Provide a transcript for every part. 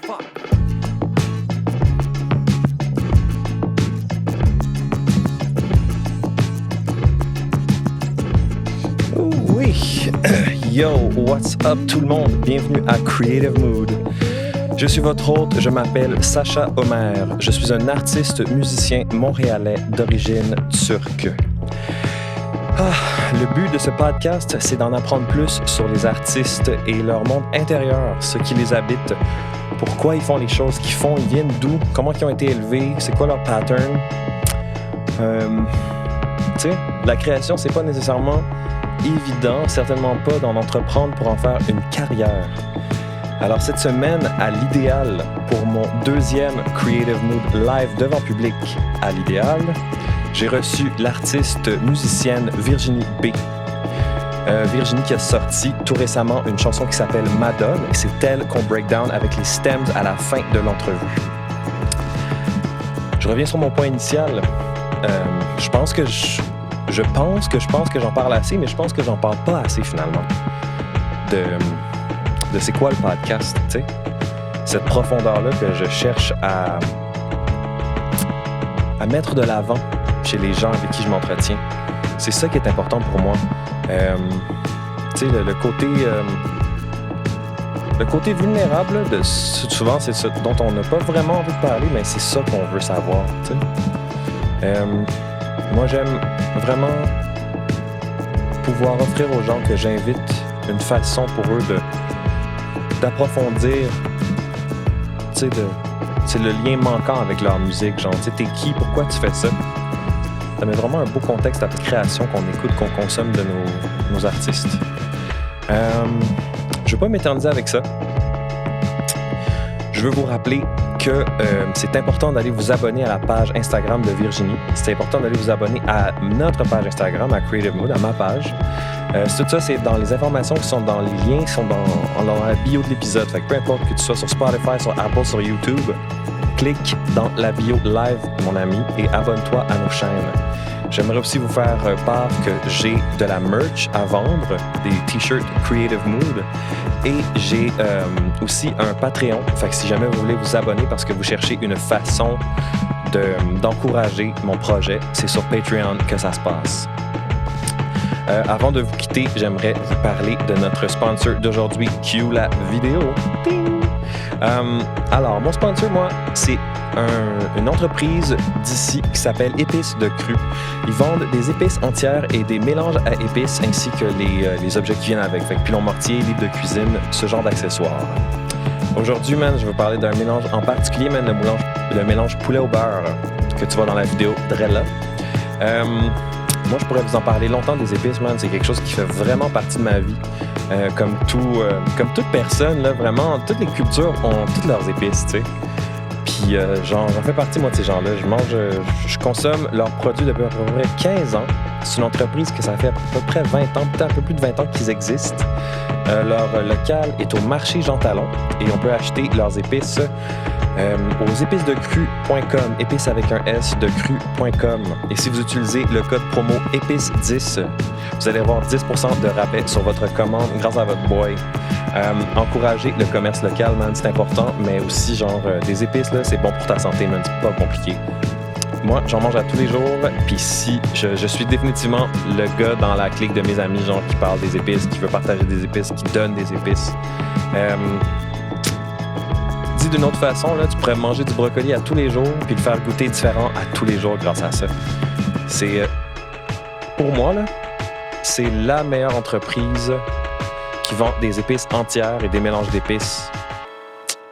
Oui, yo, what's up tout le monde? Bienvenue à Creative Mood. Je suis votre hôte, je m'appelle Sacha Omer. Je suis un artiste musicien montréalais d'origine turque. Le but de ce podcast, c'est d'en apprendre plus sur les artistes et leur monde intérieur, ce qui les habite, pourquoi ils font les choses qu'ils font, ils viennent d'où, comment ils ont été élevés, c'est quoi leur pattern. Tu sais, la création, c'est pas nécessairement évident, certainement pas d'en entreprendre pour en faire une carrière. Alors cette semaine, à l'Idéal, pour mon deuxième Creative Mood live devant public à l'Idéal, j'ai reçu l'artiste musicienne Virginie B. Virginie qui a sorti tout récemment une chanson qui s'appelle Madone, et c'est elle qu'on break down avec les stems à la fin de l'entrevue. Je reviens sur mon point initial. Je pense que j'en parle assez, mais je pense que j'en parle pas assez finalement. De c'est quoi le podcast, tu sais? Cette profondeur-là que je cherche à mettre de l'avant chez les gens avec qui je m'entretiens. C'est ça qui est important pour moi. Tu sais, le côté vulnérable, souvent c'est ce dont on n'a pas vraiment envie de parler, mais c'est ça qu'on veut savoir, tu sais. Moi, j'aime vraiment pouvoir offrir aux gens que j'invite une façon pour eux d'approfondir, tu sais, c'est le lien manquant avec leur musique. Genre, tu sais, t'es qui? Pourquoi tu fais ça? Ça met vraiment un beau contexte à la création qu'on écoute, qu'on consomme de nos artistes. Je ne vais pas m'éterniser avec ça. Je veux vous rappeler que c'est important d'aller vous abonner à la page Instagram de Virginie. C'est important d'aller vous abonner à notre page Instagram, à Creative Mood, à ma page. Tout ça, c'est dans les informations qui sont dans les liens, qui sont dans la bio de l'épisode. Fait que peu importe que tu sois sur Spotify, sur Apple, sur YouTube, clique dans la bio live, mon ami, et abonne-toi à nos chaînes. J'aimerais aussi vous faire part que j'ai de la merch à vendre, des t-shirts Creative Mood, et j'ai aussi un Patreon. Fait que si jamais vous voulez vous abonner parce que vous cherchez une façon d'encourager mon projet, c'est sur Patreon que ça se passe. Avant de vous quitter, j'aimerais vous parler de notre sponsor d'aujourd'hui, Cue la vidéo. Ding! Alors, mon sponsor, moi, c'est une entreprise d'ici qui s'appelle Épices de Cru. Ils vendent des épices entières et des mélanges à épices ainsi que les objets qui viennent avec. Fait que pilon mortier, livre de cuisine, ce genre d'accessoires. Aujourd'hui, man, je vais parler d'un mélange en particulier, man, le mélange poulet au beurre que tu vois dans la vidéo Drella. Moi, je pourrais vous en parler longtemps des épices, man. C'est quelque chose qui fait vraiment partie de ma vie. Comme toute personne, là, vraiment, toutes les cultures ont toutes leurs épices, tu sais. Puis, j'en fais partie, moi, de ces gens-là. Je consomme leurs produits depuis à peu près 15 ans. C'est une entreprise que ça fait à peu près 20 ans, peut-être un peu plus de 20 ans qu'ils existent. Leur local est au marché Jean Talon et on peut acheter leurs épices aux épicesdecru.com, épices avec un S, de cru.com. Et si vous utilisez le code promo épices10, vous allez avoir 10% de rabais sur votre commande grâce à votre boy. Encourager le commerce local, man, c'est important, mais aussi, genre, des épices, là, c'est bon pour ta santé, man, c'est pas compliqué. Moi, j'en mange à tous les jours, puis si je suis définitivement le gars dans la clique de mes amis, genre, qui parle des épices, qui veut partager des épices, qui donne des épices. Dit d'une autre façon, là, tu pourrais manger du brocoli à tous les jours puis le faire goûter différent à tous les jours grâce à ça. C'est, pour moi, là, c'est la meilleure entreprise qui vend des épices entières et des mélanges d'épices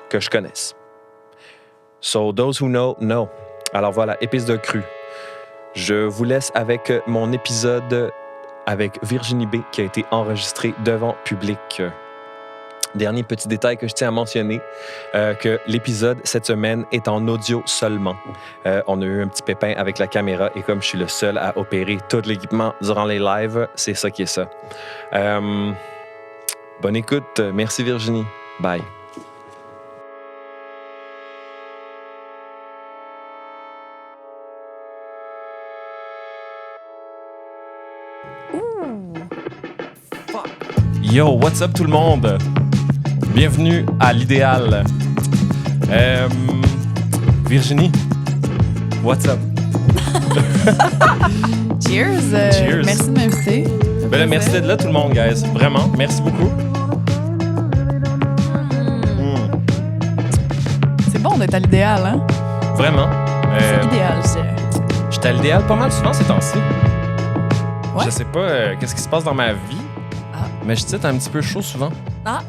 que je connaisse. So, those who know, know. Alors voilà, épices de cru. Je vous laisse avec mon épisode avec Virginie B qui a été enregistré devant public. Dernier petit détail que je tiens à mentionner, que l'épisode cette semaine est en audio seulement. On a eu un petit pépin avec la caméra et comme je suis le seul à opérer tout l'équipement durant les lives, c'est ça qui est ça. Bonne écoute. Merci Virginie. Bye. Yo, what's up tout le monde? Bienvenue à l'Idéal. Virginie, what's up? Cheers! Cheers. Merci de m'inviter. Ben là, merci d'être là, tout le monde, guys. Vraiment, merci beaucoup. C'est bon d'être à l'idéal, hein? Vraiment. C'est idéal, je dirais. J'étais à l'idéal pas mal souvent ces temps-ci. Ouais? Je sais pas qu'est-ce qui se passe dans ma vie, mais je titre un petit peu chaud souvent. Ah!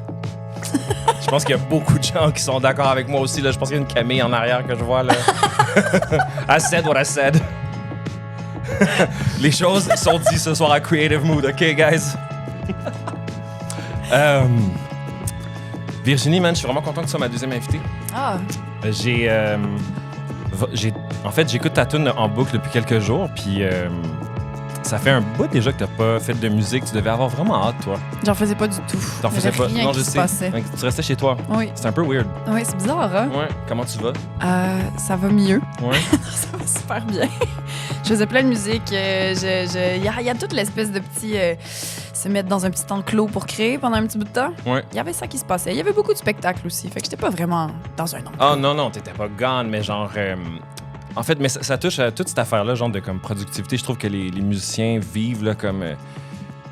Je pense qu'il y a beaucoup de gens qui sont d'accord avec moi aussi. Là. Je pense qu'il y a une Camille en arrière que je vois. Là. I said what I said. Les choses sont dites ce soir à Creative Mood, OK, guys? Virginie, man, je suis vraiment content que tu sois ma deuxième invitée. Ah! En fait, j'écoute ta tune en boucle depuis quelques jours, puis ça fait un bout déjà que t'as pas fait de musique. Tu devais avoir vraiment hâte, toi. J'en faisais pas du tout. T'en faisais pas? Rien Non, qui je se sais. passait. Tu restais chez toi. Oui. C'est un peu weird. Oui, c'est bizarre, hein? Ouais. Comment tu vas? Ça va mieux. Ouais. Ça va super bien. Je faisais plein de musique. Il y a toute l'espèce de petit... se mettre dans un petit enclos pour créer pendant un petit bout de temps. Ouais. Il y avait ça qui se passait. Il y avait beaucoup de spectacles aussi. Fait que j'étais pas vraiment dans un enclos. Ah non, t'étais pas gone, mais genre... En fait, mais ça touche à toute cette affaire-là, genre de comme productivité. Je trouve que les musiciens vivent là, comme...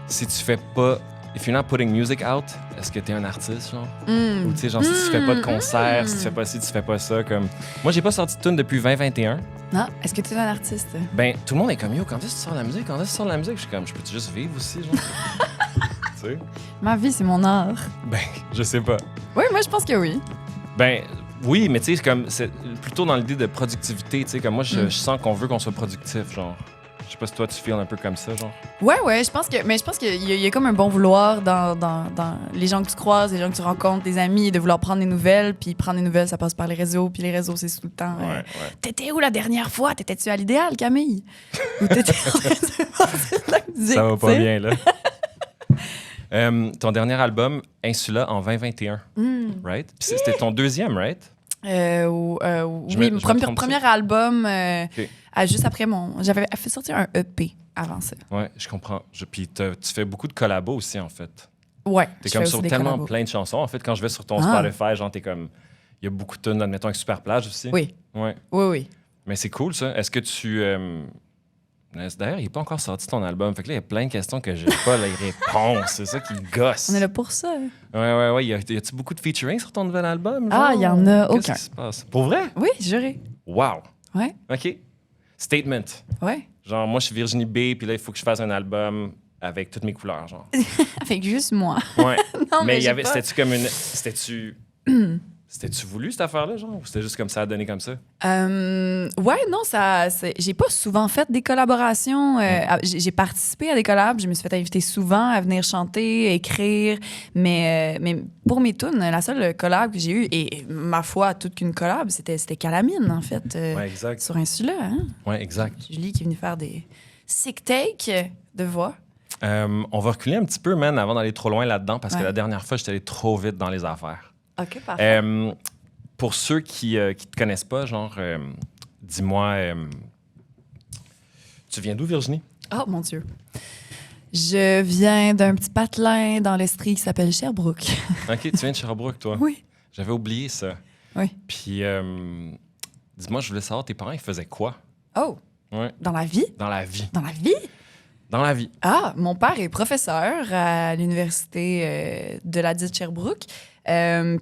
si tu fais pas... If you're not putting music out, est-ce que t'es un artiste, genre? Ou tu sais, genre, si tu fais pas de concert, si tu fais pas ci, tu fais pas ça, comme... Moi, j'ai pas sorti de tune depuis 2021. Non? Est-ce que tu es un artiste? Ben, tout le monde est comme, yo, quand est-ce que tu sors de la musique? Quand est-ce que tu sors de la musique? Je suis comme, je peux-tu juste vivre aussi, genre? Tu sais? Ma vie, c'est mon art. Ben, je sais pas. Oui, moi, je pense que oui. Ben, oui, mais tu sais, comme, c'est plutôt dans l'idée de productivité, tu sais, comme moi, je sens qu'on veut qu'on soit productif, genre. Je sais pas si toi, tu feels un peu comme ça, genre. Ouais, je pense qu'il y a comme un bon vouloir dans les gens que tu croises, les gens que tu rencontres, des amis, de vouloir prendre des nouvelles, puis prendre des nouvelles, ça passe par les réseaux, puis les réseaux, c'est tout le temps. Ouais. T'étais où la dernière fois? T'étais-tu à l'idéal, Camille? Ou t'étais en train de faire de la musique? Ça va pas t'sais? bien, là. Ton dernier album, Insula, en 2021, right? Puis c'était ton deuxième, right? Oui, mon premier album, OK. juste après j'avais fait sortir un EP avant ça. Ouais, je comprends. Puis tu fais beaucoup de collabos aussi, en fait. Ouais. T'es je comme fais sur aussi des tellement collabos. plein de chansons. En fait, quand je vais sur ton Spotify, genre, t'es comme... Il y a beaucoup de tunes, admettons, avec Super Plage aussi. Oui. Ouais. Oui. Mais c'est cool, ça. Est-ce que tu... D'ailleurs, il n'est pas encore sorti ton album. Fait que là, il y a plein de questions que j'ai pas les réponses. C'est ça qui gosse. On est là pour ça. Hein? Ouais. Y a-tu beaucoup de featuring sur ton nouvel album? Ah, il y en a aucun. Qu'est-ce qui se passe? Pour vrai? Oui, juré. Wow. Ouais. OK. Statement. Ouais. Genre, moi, je suis Virginie B, puis là, il faut que je fasse un album avec toutes mes couleurs, genre. Avec juste moi. Ouais. Non, mais il y j'ai avait... pas- C'était-tu comme une... C'était-tu voulu, cette affaire-là, genre? Ou c'était juste comme ça, à donner comme ça? Ouais, non, j'ai pas souvent fait des collaborations. J'ai participé à des collabs, je me suis fait inviter souvent à venir chanter, écrire, mais pour mes tunes, la seule collab que j'ai eue, et ma foi, toute qu'une collab, c'était Calamine, en fait, Ouais, exact. sur Insula. Hein? Ouais, exact. Julie qui est venue faire des sick takes de voix. On va reculer un petit peu, man, avant d'aller trop loin là-dedans, parce que Ouais. la dernière fois, j'étais allé trop vite dans les affaires. OK, parfait. Pour ceux qui te connaissent pas, genre, dis-moi, tu viens d'où, Virginie? Oh, mon Dieu. Je viens d'un petit patelin dans l'Estrie qui s'appelle Sherbrooke. OK, tu viens de Sherbrooke, toi. Oui. J'avais oublié ça. Oui. Puis, dis-moi, je voulais savoir, tes parents, ils faisaient quoi? Oh, Ouais, dans la vie? dans la vie. Dans la vie? Dans la vie. Ah, mon père est professeur à l'université de la dite Sherbrooke.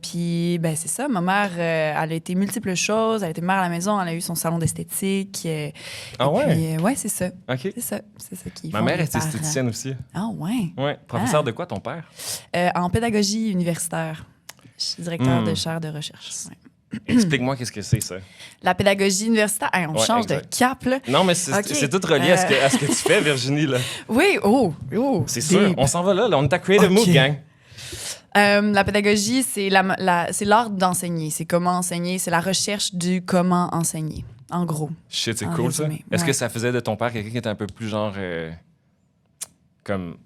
Puis, ben, c'est ça. Ma mère, elle a été multiples choses. Elle a été mère à la maison. Elle a eu son salon d'esthétique. Ah ouais? Puis, ouais, c'est ça. OK. C'est ça. C'est ça qui Ma font mère les est parents. esthéticienne aussi. Ah, ouais. Ouais. Professeur Ah. de quoi, ton père? En pédagogie universitaire. Je suis directeur de chaire de recherche. Ouais. Explique-moi qu'est-ce que c'est, ça. La pédagogie universitaire. Hey, on Ouais, change exact. de cap, là. Non, mais c'est OK. c'est tout relié à ce que tu fais, Virginie, là. Oui, oh. C'est sûr. On s'en va là. On est à Creative OK. Mood, gang. La pédagogie, c'est c'est l'art d'enseigner. C'est comment enseigner. C'est la recherche du comment enseigner, en gros. Shit, c'est En cool, ça. résumé, Est-ce que ouais. ça faisait de ton père quelqu'un qui était un peu plus genre... comme...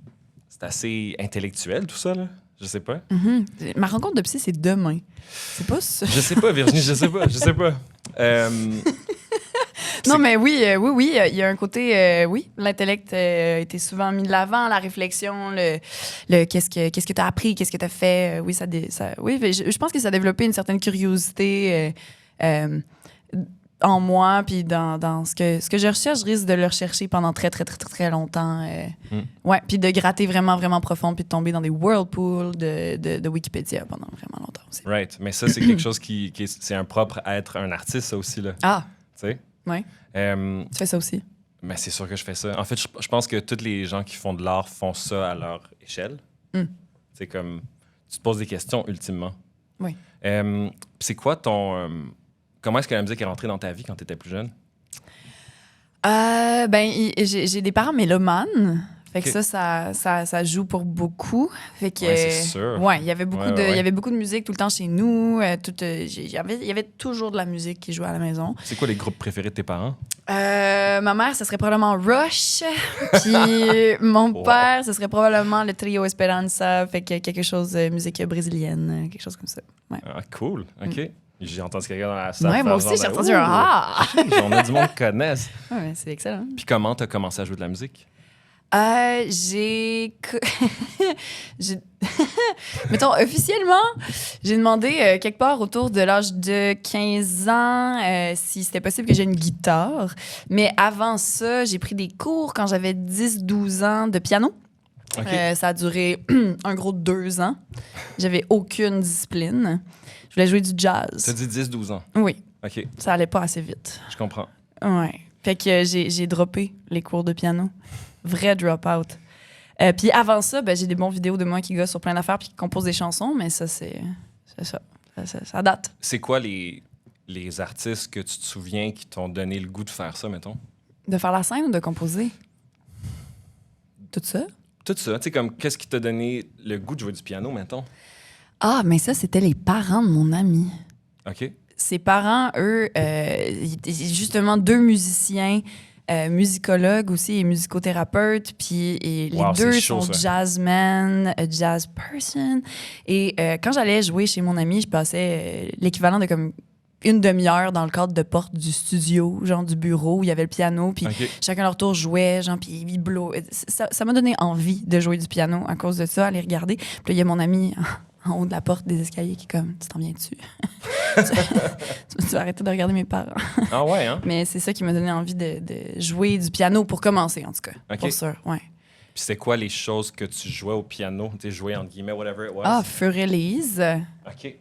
C'est assez intellectuel, tout ça, là? Je sais pas. Ma rencontre de psy, c'est demain. C'est pas ça. Je sais pas, Virginie, je sais pas. Non, mais oui, il y a un côté, oui, l'intellect a été souvent mis de l'avant, la réflexion, le qu'est-ce que tu as appris, qu'est-ce que tu as fait. Oui, oui, je pense que ça a développé une certaine curiosité en moi, puis dans ce que je recherche, je risque de le rechercher pendant très, très, très, très, très longtemps. Ouais, puis de gratter vraiment, vraiment profond, puis de tomber dans des whirlpools de Wikipédia pendant vraiment longtemps aussi. Right. Mais ça, c'est quelque chose c'est un propre à être un artiste, ça aussi, là. Ah! Tu sais? Oui. Tu fais ça aussi? Mais c'est sûr que je fais ça. En fait, je pense que tous les gens qui font de l'art font ça à leur échelle. C'est comme... Tu te poses des questions, ultimement. Oui. C'est quoi ton... comment est-ce que la musique est rentrée dans ta vie quand tu étais plus jeune? J'ai des parents mélomanes. Fait que ça joue pour beaucoup. Fait que, ouais, c'est sûr. Ouais, il y avait beaucoup il y avait beaucoup de musique tout le temps chez nous. Il y avait toujours de la musique qui jouait à la maison. C'est quoi les groupes préférés de tes parents? Ma mère, ce serait probablement Rush. Puis mon père, ce serait probablement le trio Esperanza. Fait que quelque chose de musique brésilienne, quelque chose comme ça. Ouais. Ah, cool. OK. J'ai entendu quelqu'un dans la salle. Ouais, moi aussi, j'ai entendu un « ah ». On a du monde qui connaissent. Ouais, c'est excellent. Puis comment tu as commencé à jouer de la musique? Mettons, officiellement, j'ai demandé quelque part autour de l'âge de 15 ans si c'était possible que j'ai une guitare. Mais avant ça, j'ai pris des cours quand j'avais 10-12 ans de piano. Okay. Ça a duré un gros 2 ans. J'avais aucune discipline. Je voulais jouer du jazz. Tu as dit 10-12 ans? Oui. OK. Ça allait pas assez vite. Je comprends. Ouais. Fait que j'ai droppé les cours de piano. Vrai drop-out. Puis avant ça, j'ai des bons vidéos de moi qui gossent sur plein d'affaires puis qui composent des chansons, mais ça, c'est ça. Ça date. C'est quoi les artistes que tu te souviens qui t'ont donné le goût de faire ça, mettons? De faire la scène ou de composer? Tout ça? Tout ça. Tu sais, comme, qu'est-ce qui t'a donné le goût de jouer du piano, mettons? Ah, mais ça, c'était les parents de mon ami. OK. Ses parents, eux, justement, 2 musiciens, musicologues aussi et musicothérapeutes. Puis les deux sont jazzmen, jazz person. Et quand j'allais jouer chez mon ami, je passais l'équivalent de comme une demi-heure dans le cadre de porte du studio, genre du bureau où il y avait le piano. Puis chacun leur tour jouait, genre, puis ils ça m'a donné envie de jouer du piano à cause de ça, aller regarder. Puis là, il y a mon ami en haut de la porte des escaliers qui est comme, tu t'en viens-tu? tu vas arrêter de regarder mes parents. Ah ouais, hein? Mais c'est ça qui m'a donné envie de jouer du piano pour commencer, en tout cas. Okay. Pour sûr, ouais. Puis c'est quoi les choses que tu jouais au piano? Tu sais, jouais entre guillemets, whatever it was? Ah, Fur Elise. OK.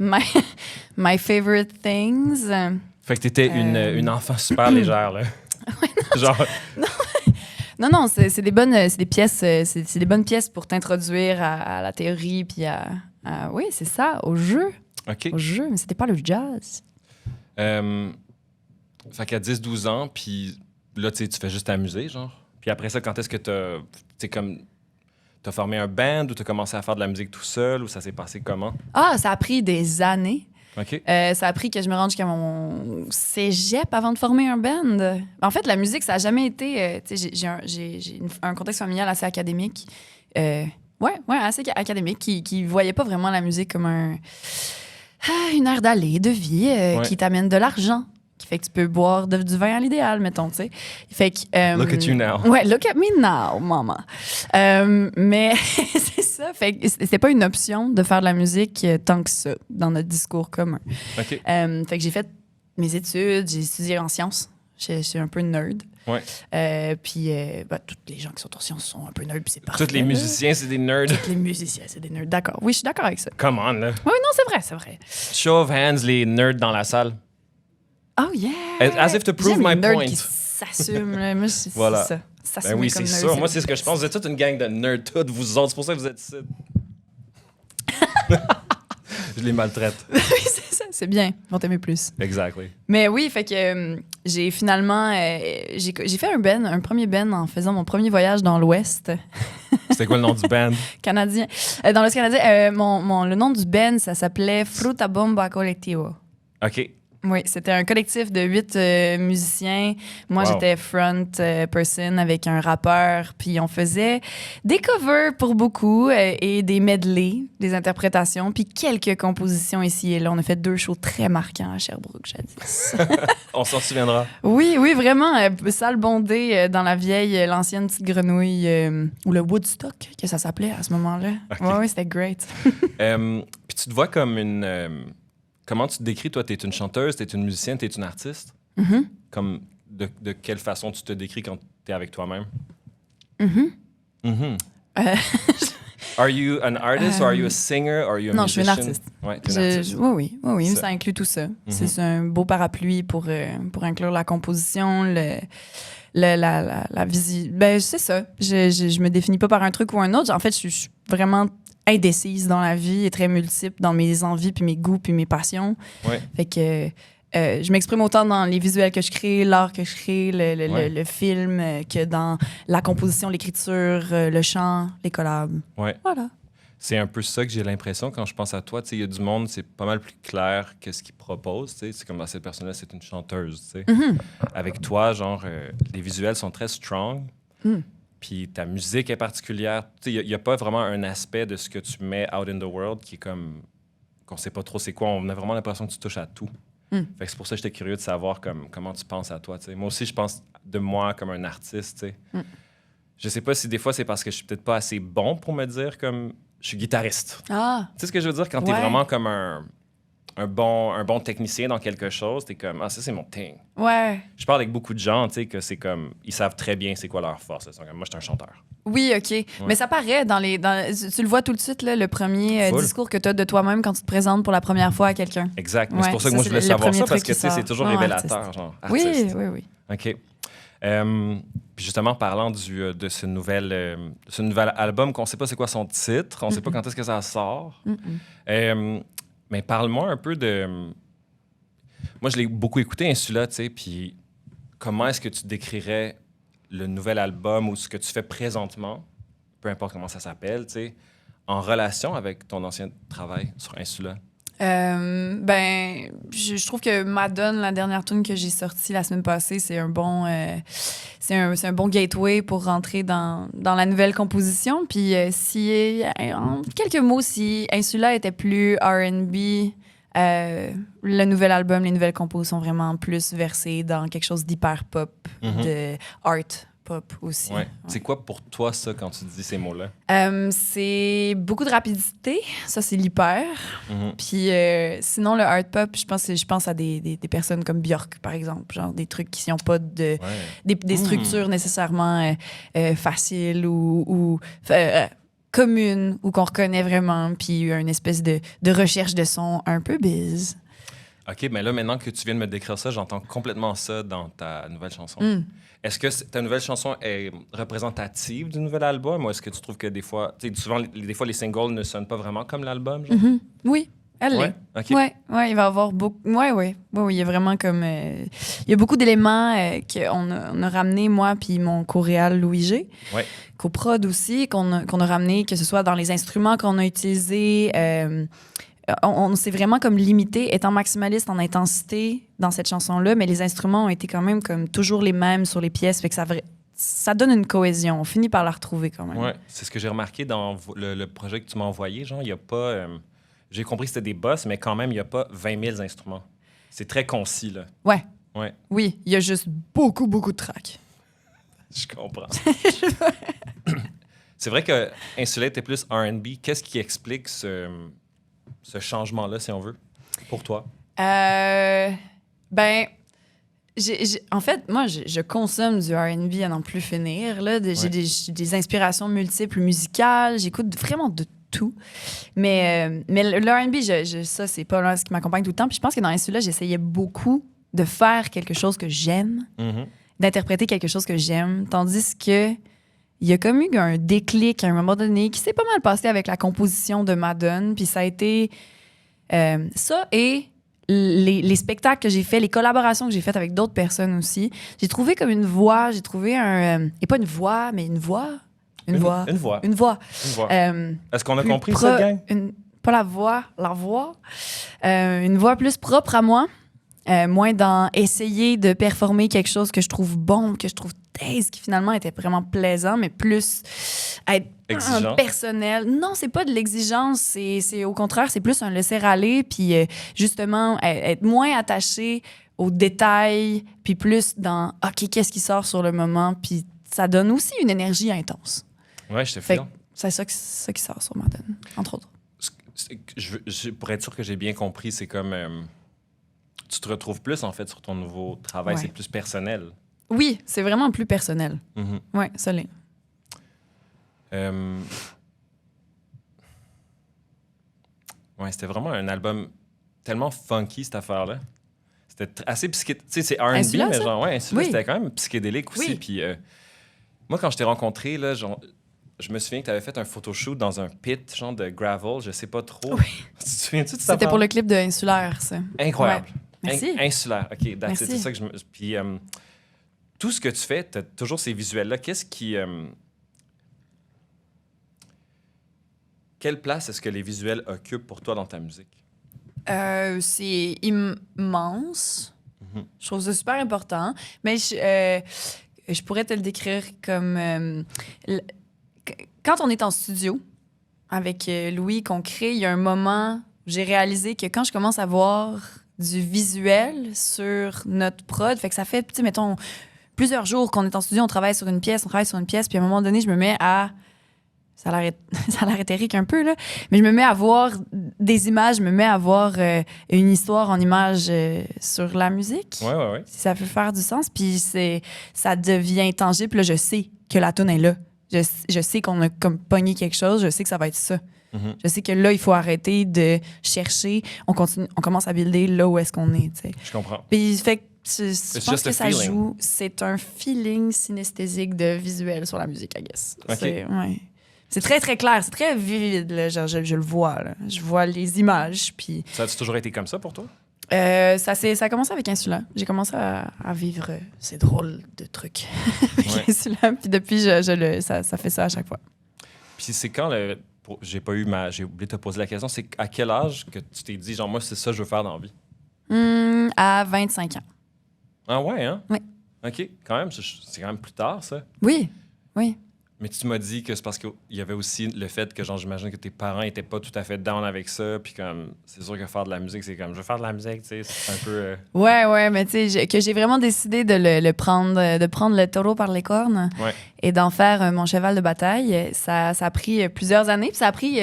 my favorite things. Fait que t'étais une enfant super légère, là. Ouais, non, genre... Non, c'est des bonnes pièces, c'est des bonnes pièces pour t'introduire à la théorie puis oui, c'est ça, au jeu. OK. Au jeu, mais c'était pas le jazz. Fait qu'à 10-12 ans, puis là, tu fais juste t'amuser, genre. Puis après ça, quand est-ce que t'as formé un band ou t'as commencé à faire de la musique tout seul ou ça s'est passé comment? Ah, ça a pris des années. OK. Ça a pris que je me rende jusqu'à mon cégep avant de former un band. En fait, la musique, ça n'a jamais été... j'ai un contexte familial assez académique. Assez académique, qui ne voyait pas vraiment la musique comme une aire d'aller, de vie, qui t'amène de l'argent. Qui fait que tu peux boire du vin à l'idéal, mettons, tu sais. Fait que... look at you now. Ouais, look at me now, maman. Mais c'est ça. Fait que c'était pas une option de faire de la musique tant que ça dans notre discours commun. OK. Fait que j'ai fait mes études, j'ai étudié en sciences. Je suis un peu nerd. Ouais. Puis tous les gens qui sont en sciences sont un peu nerds, puis c'est parfait. Tous les musiciens, c'est des nerds. Tous les musiciens, c'est des nerds. D'accord. Oui, je suis d'accord avec ça. Come on, là. Oui, non, c'est vrai. Show of hands, les nerds dans la salle. Oh yeah! As if to prove my point. Qui s'assument. Moi, c'est voilà. ça. Ben oui, c'est ça. Moi, c'est ce que je pense. Vous êtes toute une gang de nerds, toutes vous autres. C'est pour ça que vous êtes ici. Je les maltraite. Oui, c'est ça. C'est bien. Ils vont t'aimer plus. Exactly. Mais oui, fait que j'ai finalement... j'ai fait un premier band en faisant mon premier voyage dans l'Ouest. C'était quoi le nom du band? Canadien. Dans l'Ouest canadien, le nom du band, ça s'appelait Fruta Bomba Colectivo. OK. Oui, c'était un collectif de 8 musiciens. Moi, Wow. j'étais front person avec un rappeur. Puis on faisait des covers pour beaucoup et des medleys, des interprétations, puis quelques compositions ici et là. On a fait 2 shows très marquants à Sherbrooke, jadis. On s'en souviendra. Oui, oui, vraiment. Salle bondée dans la vieille, l'ancienne petite grenouille, ou le Woodstock, que ça s'appelait à ce moment-là. Ok. Ouais, c'était great. Puis tu te vois comme une... comment tu te décris, toi? T'es une chanteuse, t'es une musicienne, t'es une artiste? Mhm. Comme de quelle façon tu te décris quand t'es avec toi-même? Mhm. Mhm. Euh, Are you an artist or are you a singer or are you a non, je suis musician? une artiste. Ouais, t'es une artiste. Oui, Ça. ça inclut tout ça. Mhm. C'est un beau parapluie pour inclure la composition, la vision. Ben, c'est ça. Je me définis pas par un truc ou un autre. En fait, je suis vraiment indécise dans la vie et très multiple dans mes envies, puis mes goûts, puis mes passions. Ouais. Fait que je m'exprime autant dans les visuels que je crée, l'art que je crée, le film, que dans la composition, l'écriture, le chant, les collabs. Ouais. Voilà. C'est un peu ça que j'ai l'impression quand je pense à toi. Tu sais, il y a du monde, c'est pas mal plus clair que ce qu'ils proposent. Tu sais, c'est comme dans cette personne-là, c'est une chanteuse. Tu sais. Mhm. Avec toi, genre, les visuels sont très strong. Mm. Puis ta musique est particulière. Tu sais, il n'y a pas vraiment un aspect de ce que tu mets out in the world qui est comme qu'on sait pas trop c'est quoi. On a vraiment l'impression que tu touches à tout. Mm. Fait que c'est pour ça que j'étais curieux de savoir comment tu penses à toi. Tu sais. Moi aussi, je pense de moi comme un artiste. Tu sais. Mm. Je sais pas si des fois c'est parce que je suis peut-être pas assez bon pour me dire comme je suis guitariste. Ah, Tu sais ce que je veux dire? Quand t'es Ouais. vraiment comme un bon technicien dans quelque chose, t'es comme, ah, ça, c'est mon thing. ouais. Je parle avec beaucoup de gens, tu sais, que c'est comme, ils savent très bien c'est quoi leur force. Ils sont comme, moi, je suis un chanteur. Oui, OK. Mais ça paraît tu le vois tout de suite, là, le premier Full. discours que tu as de toi-même quand tu te présentes pour la première fois à quelqu'un. Exact. Mais Ouais, c'est pour ça que ça, moi, c'est je voulais le savoir premier ça, parce truc que, qui tu sais, c'est sort. toujours Non, révélateur, genre, artiste. Oui. OK. Puis justement, parlant de ce nouvel album, qu'on ne sait pas c'est quoi son titre, on ne sait pas quand est-ce que ça sort. Mais parle-moi un peu de... Moi, je l'ai beaucoup écouté, Insula, tu sais, puis comment est-ce que tu décrirais le nouvel album ou ce que tu fais présentement, peu importe comment ça s'appelle, tu sais, en relation avec ton ancien travail sur Insula? Je trouve que Madone, la dernière tune que j'ai sortie la semaine passée, c'est un bon gateway pour rentrer dans la nouvelle composition. Puis en quelques mots, si Insula était plus R&B, le nouvel album, les nouvelles compos sont vraiment plus versées dans quelque chose d'hyper pop, de art pop aussi. Ouais. C'est quoi pour toi ça quand tu dis ces mots-là? C'est beaucoup de rapidité, ça c'est l'hyper. Puis sinon le art pop, je pense à des personnes comme Björk par exemple, genre des trucs qui n'ont pas des structures nécessairement faciles ou communes ou qu'on reconnaît vraiment, puis une espèce de recherche de son un peu biz. OK, mais là, maintenant que tu viens de me décrire ça, j'entends complètement ça dans ta nouvelle chanson. Est-ce que ta nouvelle chanson est représentative du nouvel album ou est-ce que tu trouves que des fois, tu sais, souvent, des fois, les singles ne sonnent pas vraiment comme l'album? Genre? Oui, elle Ouais? l'est. OK. Ouais, il va y avoir beaucoup. Oui, il y a vraiment comme. Il y a beaucoup d'éléments qu'on a ramenés, moi, puis mon co-réal Louis G. Ouais. Co-prod aussi, qu'on a ramené, que ce soit dans les instruments qu'on a utilisés. On s'est vraiment comme limité, étant maximaliste en intensité dans cette chanson-là, mais les instruments ont été quand même comme toujours les mêmes sur les pièces, fait que ça donne une cohésion. On finit par la retrouver quand même. Ouais, c'est ce que j'ai remarqué dans le projet que tu m'as envoyé. Genre, il n'y a pas. J'ai compris que c'était des boss, mais quand même, il n'y a pas 20 000 instruments. C'est très concis, là. Ouais. Ouais, Oui, il y a juste beaucoup de tracks. je comprends. C'est vrai que Insulate est plus R&B. Qu'est-ce qui explique ce changement-là, si on veut, pour toi? En fait, moi, je consomme du R&B à n'en plus finir. Là. J'ai des inspirations multiples musicales. J'écoute vraiment de tout. Mais le R&B, ça, c'est pas là ce qui m'accompagne tout le temps. Puis je pense que dans Insula, j'essayais beaucoup de faire quelque chose que j'aime, d'interpréter quelque chose que j'aime. Tandis que il y a comme eu un déclic à un moment donné qui s'est pas mal passé avec la composition de Madone. Puis ça a été ça et les spectacles que j'ai faits, les collaborations que j'ai faites avec d'autres personnes aussi. J'ai trouvé comme une voix, et pas une voix, mais une voix. Une voix. Est-ce qu'on a compris ça, gang? Pas la voix. Une voix plus propre à moi. moins dans essayer de performer quelque chose que je trouve bon, que je trouve thèse, qui finalement était vraiment plaisant, mais plus être Exigeant. personnel. Non, c'est pas de l'exigence, c'est au contraire, c'est plus un laisser-aller, puis justement, être moins attaché aux détails, puis plus dans, OK, qu'est-ce qui sort sur le moment, puis ça donne aussi une énergie intense. Ouais, je te Fait file. que c'est ça qui sort sur Martin, entre autres. Pour être sûr que j'ai bien compris, c'est comme... tu te retrouves plus, en fait, sur ton nouveau travail. Ouais. C'est plus personnel. Oui, c'est vraiment plus personnel. Mhm. Oui, ça l'est. Ouais, c'était vraiment un album tellement funky, cette affaire-là. C'était assez psychédélique. Tu sais, c'est R&B, Insula, mais ça? genre, ouais, Insula, Oui. c'était quand même psychédélique aussi. Oui. Puis moi, quand je t'ai rencontré, là, genre, je me souviens que tu avais fait un photoshoot dans un pit, genre de gravel, je sais pas trop. Oui. Tu te souviens-tu de ça? C'était pour le clip de Insulaire, ça. Incroyable. Ouais. Merci. Insulaire, OK. Merci. C'est ça que je me... Puis tout ce que tu fais, tu as toujours ces visuels-là. Qu'est-ce qui... Quelle place est-ce que les visuels occupent pour toi dans ta musique? C'est immense. Mhm. Je trouve ça super important. Mais je pourrais te le décrire comme... quand on est en studio avec Louis, qu'on crée, il y a un moment où j'ai réalisé que quand je commence à voir du visuel sur notre prod, fait que ça fait, tu sais, mettons, plusieurs jours qu'on est en studio, on travaille sur une pièce, puis à un moment donné, je me mets à... Ça a l'air éthérique un peu, là. Mais je me mets à voir des images, je me mets à voir une histoire en images sur la musique. Ouais. Si ça peut faire du sens. Puis ça devient tangible. Là, je sais que la toune est là. Je sais qu'on a comme pogné quelque chose. Je sais que ça va être ça. Mhm. Je sais que là, il faut arrêter de chercher. On commence à builder là où est-ce qu'on est, tu sais. Je comprends. Puis fait que je It's pense just a que ça feeling. joue. C'est un feeling synesthésique de visuel sur la musique, I guess. OK. C'est très, très clair. C'est très vivide, là. Genre, je le vois, là. Je vois les images, puis... Ça a toujours été comme ça pour toi? ça a commencé avec Insula. J'ai commencé à vivre ces drôles de trucs avec Ouais. Insula, puis depuis, ça fait ça à chaque fois. Puis c'est quand j'ai oublié de te poser la question, c'est à quel âge que tu t'es dit, genre, moi, c'est ça que je veux faire dans la vie? À 25 ans. Ah ouais, hein? Oui. OK, quand même, c'est quand même plus tard, ça. Oui. Mais tu m'as dit que c'est parce qu'il y avait aussi le fait que, genre, j'imagine que tes parents étaient pas tout à fait down avec ça, puis comme, c'est sûr que faire de la musique, c'est comme, je veux faire de la musique, tu sais, c'est un peu... Ouais, mais tu sais, que j'ai vraiment décidé de prendre le taureau par les cornes et d'en faire mon cheval de bataille. Ça a pris plusieurs années, puis ça a pris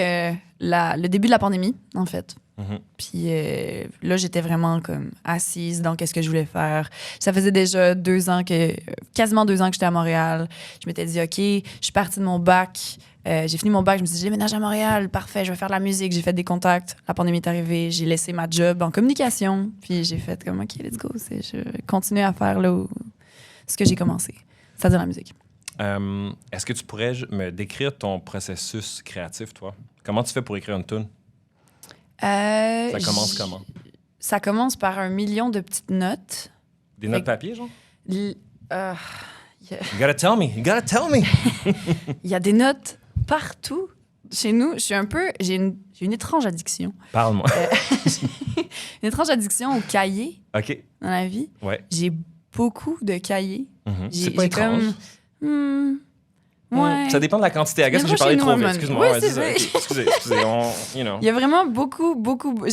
le début de la pandémie, en fait. Mhm. Puis là, j'étais vraiment comme assise dans qu'est-ce que je voulais faire. Ça faisait déjà quasiment 2 ans que j'étais à Montréal. Je m'étais dit, OK, je suis partie de mon bac. J'ai fini mon bac, je me suis dit, j'ai déménagé à Montréal, parfait, je vais faire de la musique. J'ai fait des contacts. La pandémie est arrivée, j'ai laissé ma job en communication. Puis j'ai fait comme, OK, let's go. Je vais continuer à faire ce que j'ai commencé, c'est-à-dire la musique. Est-ce que tu pourrais me décrire ton processus créatif, toi? Comment tu fais pour écrire une tune? Ça commence comment? Ça commence par 1 million de petites notes. Des notes papier, genre? You You gotta tell me! Il y a des notes partout. Chez nous, j'ai une étrange addiction. Parle-moi. Une étrange addiction aux cahiers OK. dans la vie. Ouais. J'ai beaucoup de cahiers. Mhm. J'ai- C'est pas j'ai étrange. Ouais. Ça dépend de la quantité. I guess que j'ai Viens-toi parlé chez trop nous, vite. man. Excuse-moi. Oui, Ouais, c'est ça. vrai. OK. Excusez. Il y a vraiment beaucoup.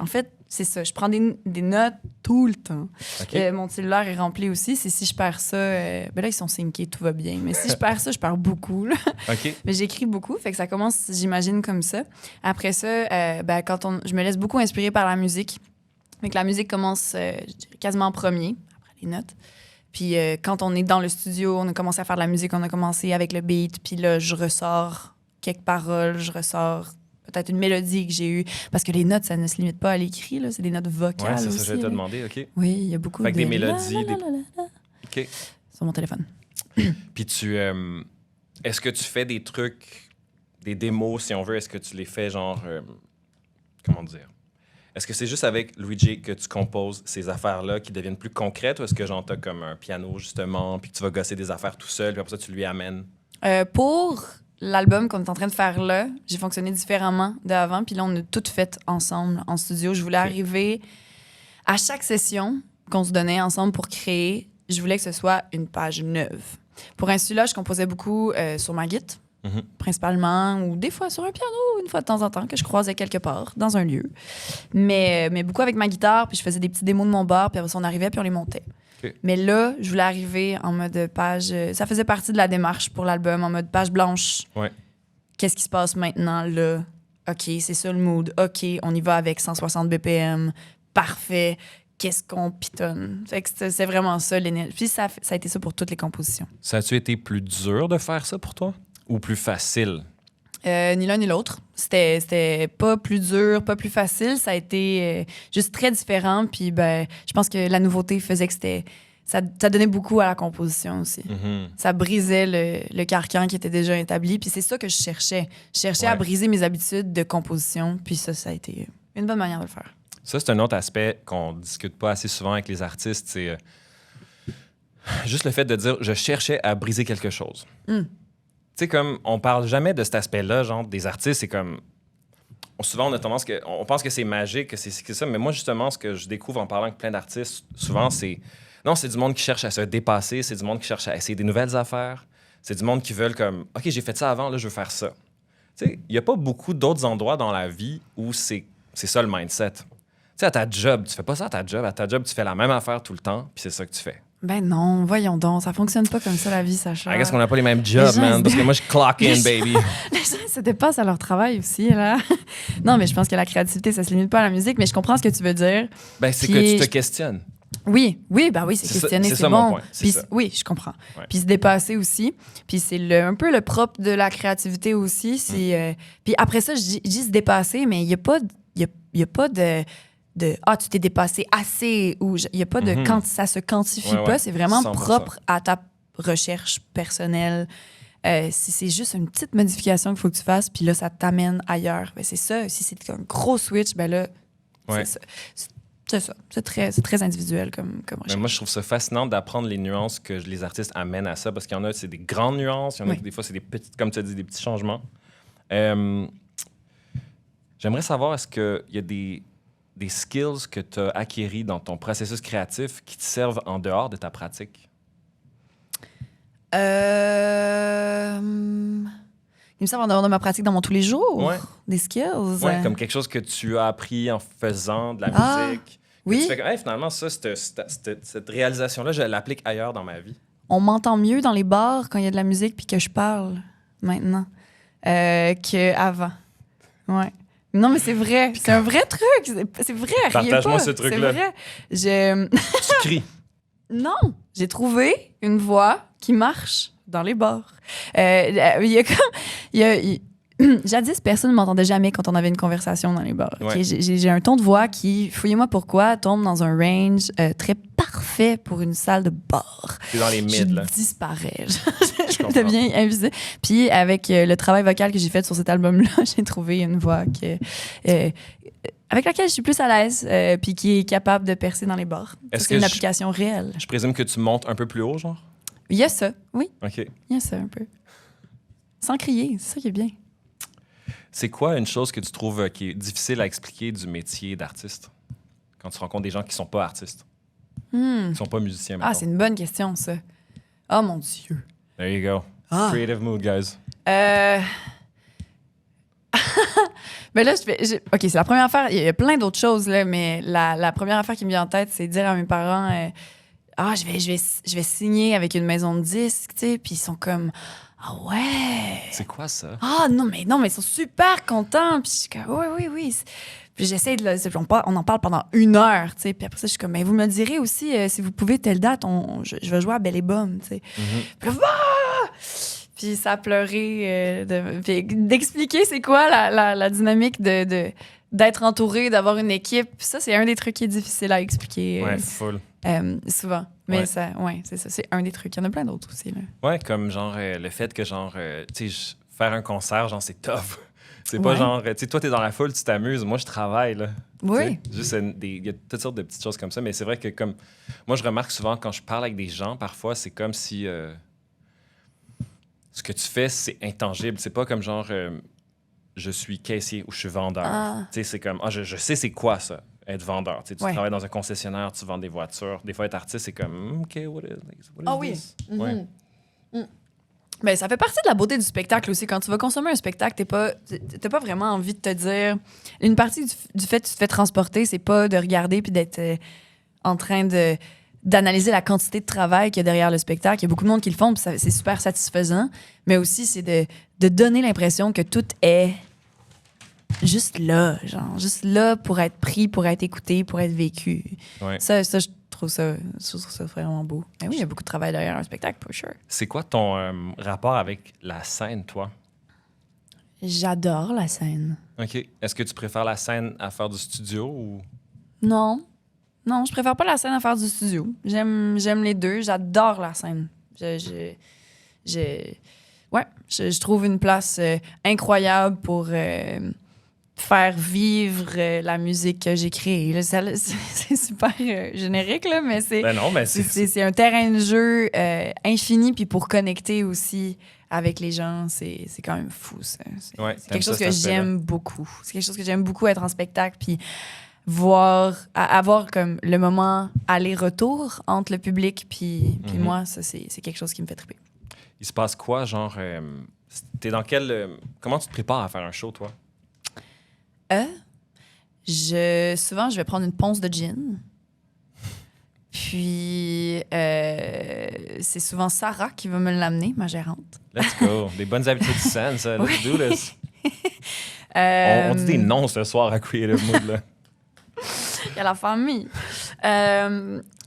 En fait, c'est ça. Je prends des notes tout le temps. OK. Mon cellulaire est rempli aussi. C'est si je perds ça, ben là, ils sont syncés, tout va bien. Mais si je perds ça, je perds beaucoup, là. OK. Mais j'écris beaucoup, fait que ça commence, j'imagine, comme ça. Après ça, je me laisse beaucoup inspirer par la musique. Fait que la musique commence, je dirais, quasiment en premier, après les notes. Puis quand on est dans le studio, on a commencé à faire de la musique, on a commencé avec le beat, puis là, je ressors quelques paroles, je ressors peut-être une mélodie que j'ai eue. Parce que les notes, ça ne se limite pas à l'écrit, là, c'est des notes vocales Ouais, c'est aussi. ça, je vais te là. demander. OK. Oui, il y a beaucoup Fait que de... des mélodies, OK. Sur mon téléphone. Puis est-ce que tu fais des trucs, des démos, si on veut, est-ce que tu les fais genre, comment dire? Est-ce que c'est juste avec Luigi que tu composes ces affaires-là qui deviennent plus concrètes ou est-ce que genre t'as comme un piano justement puis que tu vas gosser des affaires tout seul puis après ça tu lui amènes? Pour l'album qu'on est en train de faire là, j'ai fonctionné différemment d'avant. Puis là, on a tout fait ensemble en studio. Je voulais arriver à chaque session qu'on se donnait ensemble pour créer, je voulais que ce soit une page neuve. Pour Insula, je composais beaucoup sur ma guitare, principalement, ou des fois sur un piano, une fois de temps en temps, que je croisais quelque part, dans un lieu. Mais beaucoup avec ma guitare, puis je faisais des petits démos de mon bar, puis après ça, on arrivait, puis on les montait. Okay. Mais là, je voulais arriver en mode page... ça faisait partie de la démarche pour l'album, en mode page blanche. Ouais. Qu'est-ce qui se passe maintenant, là? OK, c'est ça le mood. OK, on y va avec 160 BPM. Parfait. Qu'est-ce qu'on pitonne? Fait que c'est vraiment ça, l'énergie. Puis ça a été ça pour toutes les compositions. Ça a-tu été plus dur de faire ça pour toi? Ou plus facile? Ni l'un ni l'autre. C'était pas plus dur, pas plus facile. Ça a été juste très différent. Puis ben, je pense que la nouveauté faisait que ça donnait beaucoup à la composition aussi. Ça brisait le carcan qui était déjà établi. Puis c'est ça que je cherchais. Je cherchais à briser mes habitudes de composition. Puis ça a été une bonne manière de le faire. Ça, c'est un autre aspect qu'on discute pas assez souvent avec les artistes. C'est juste le fait de dire « je cherchais à briser quelque chose ». Tu sais, comme, on parle jamais de cet aspect-là, genre, des artistes, c'est comme... Souvent, on a tendance on pense que c'est magique, que c'est ça, mais moi, justement, ce que je découvre en parlant avec plein d'artistes, souvent, c'est... Non, c'est du monde qui cherche à se dépasser, c'est du monde qui cherche à essayer des nouvelles affaires, c'est du monde qui veulent comme, OK, j'ai fait ça avant, là, je veux faire ça. Tu sais, il n'y a pas beaucoup d'autres endroits dans la vie où c'est ça le mindset. Tu sais, à ta job, tu fais pas ça à ta job. À ta job, tu fais la même affaire tout le temps, puis c'est ça que tu fais. Ben non, voyons donc. Ça fonctionne pas comme ça, la vie, Sacha. Qu'est-ce qu'on n'a pas les mêmes jobs, man? Parce que moi, je clock in, baby. Les gens se dépassent à leur travail aussi, là. Non, mais je pense que la créativité, ça se limite pas à la musique, mais je comprends ce que tu veux dire. Ben, c'est que tu te questionnes. Oui, c'est questionner, c'est ça bon. Mon point. Puis, ça. Oui, je comprends. Ouais. Puis se dépasser aussi. Puis c'est un peu le propre de la créativité aussi. Puis après ça, je dis se dépasser, mais il n'y a pas de tu t'es dépassé assez ou il n'y a pas de quand ça se quantifie pas. C'est vraiment 100%. propre à ta recherche personnelle. Si c'est juste une petite modification qu'il faut que tu fasses, puis là, ça t'amène ailleurs, ben c'est ça. Si c'est un gros switch, ben là, c'est ça. C'est ça. C'est très individuel comme recherche. Moi, je trouve ça fascinant d'apprendre les nuances que les artistes amènent à ça, parce qu'il y en a, c'est des grandes nuances, il y en a des fois, c'est des petites, comme tu as dit, des petits changements. J'aimerais savoir, est-ce qu'il y a des skills que tu as acquéris dans ton processus créatif qui te servent en dehors de ta pratique? Ils me servent en dehors de ma pratique dans mon tous les jours. Ouais. Des skills. Ouais, comme quelque chose que tu as appris en faisant de la musique. Oui. Tu fais que, hey, finalement, cette réalisation-là, je l'applique ailleurs dans ma vie. On m'entend mieux dans les bars quand il y a de la musique puis que je parle maintenant qu'avant. Ouais. Non, mais c'est vrai. C'est un vrai truc. C'est vrai. Partage-moi ce truc-là. C'est vrai. Tu cries. Non. J'ai trouvé une voix qui marche dans les bars. Jadis, personne ne m'entendait jamais quand on avait une conversation dans les bars. Ouais. Okay? J'ai un ton de voix qui, fouillez-moi pourquoi, tombe dans un range très parfait pour une salle de bar. C'est dans les mids, là. Je disparais. Je deviens invisible. Puis avec le travail vocal que j'ai fait sur cet album-là, j'ai trouvé une voix avec laquelle je suis plus à l'aise puis qui est capable de percer dans les bars. C'est une application réelle. Je présume que tu montes un peu plus haut, genre? Il y a ça, oui. OK. Il y a ça un peu. Sans crier, c'est ça qui est bien. C'est quoi une chose que tu trouves qui est difficile à expliquer du métier d'artiste? Quand tu rencontres des gens qui ne sont pas artistes, qui ne sont pas musiciens, mettons. Ah, c'est une bonne question, ça. Oh, mon Dieu. There you go. Creative mood, guys. Ben là, OK, c'est la première affaire. Il y a plein d'autres choses, là, mais la première affaire qui me vient en tête, c'est dire à mes parents je vais signer avec une maison de disques, tu sais, puis ils sont comme ah ouais. C'est quoi ça? Ah non, mais ils sont super contents. Puis je suis comme oui. Puis j'essaie on en parle pendant 1 heure, tu sais. Puis après ça, je suis comme, mais vous me direz aussi si vous pouvez telle date, je vais jouer à Belle et Bomme, tu sais. Puis là, puis ça a pleuré d'expliquer c'est quoi la dynamique d'être entouré, d'avoir une équipe. Ça, c'est un des trucs qui est difficile à expliquer. Ouais, full. Souvent. Mais c'est ça. C'est un des trucs. Il y en a plein d'autres aussi. Là. Ouais, comme genre le fait que genre, tu sais, faire un concert, genre, c'est tough. C'est pas genre, tu sais, toi, t'es dans la foule, tu t'amuses. Moi, je travaille, là. Oui. Juste, il y a toutes sortes de petites choses comme ça. Mais c'est vrai que comme, moi, je remarque souvent quand je parle avec des gens, parfois, c'est comme si ce que tu fais, c'est intangible. C'est pas comme genre, je suis caissier ou je suis vendeur. Tu sais, c'est comme, je sais c'est quoi ça. être vendeur. Tu sais, tu Ouais. travailles dans un concessionnaire, tu vends des voitures. Des fois, être artiste, c'est comme, OK, what is Ah oui. this? Mhm. Ouais. Ben, ça fait partie de la beauté du spectacle aussi. Quand tu vas consommer un spectacle, t'as pas vraiment envie de te dire... Une partie du fait que tu te fais transporter, c'est pas de regarder puis d'être en train d'analyser la quantité de travail qu'il y a derrière le spectacle. Il y a beaucoup de monde qui le font, puis c'est super satisfaisant. Mais aussi, c'est de donner l'impression que tout est juste là, genre, juste là pour être pris, pour être écouté, pour être vécu. Ouais. Ça, je trouve ça vraiment beau. Ben oui, il y a beaucoup de travail derrière un spectacle, for sure. C'est quoi ton rapport avec la scène, toi? J'adore la scène. OK. Est-ce que tu préfères la scène à faire du studio ou... Non. Non, je préfère pas la scène à faire du studio. J'aime les deux. J'adore la scène. Je trouve une place incroyable pour faire vivre la musique que j'ai créée. Là, c'est super générique, là, mais Ben non, mais c'est un terrain de jeu infini. Puis pour connecter aussi avec les gens, c'est quand même fou, ça. C'est Ouais, quelque t'aimes chose ça, que cet aspect-là. j'aime beaucoup. C'est quelque chose que j'aime beaucoup, être en spectacle, puis avoir comme le moment aller-retour entre le public puis moi, ça, c'est quelque chose qui me fait triper. Il se passe quoi, genre... t'es dans quel... comment tu te prépares à faire un show, toi? Souvent, je vais prendre une ponce de gin. Puis, c'est souvent Sarah qui va me l'amener, ma gérante. Let's go. Des bonnes habitudes saines, ça. Let's do this. Euh, On dit des noms ce soir à Creative Mood, là. Il y a la famille.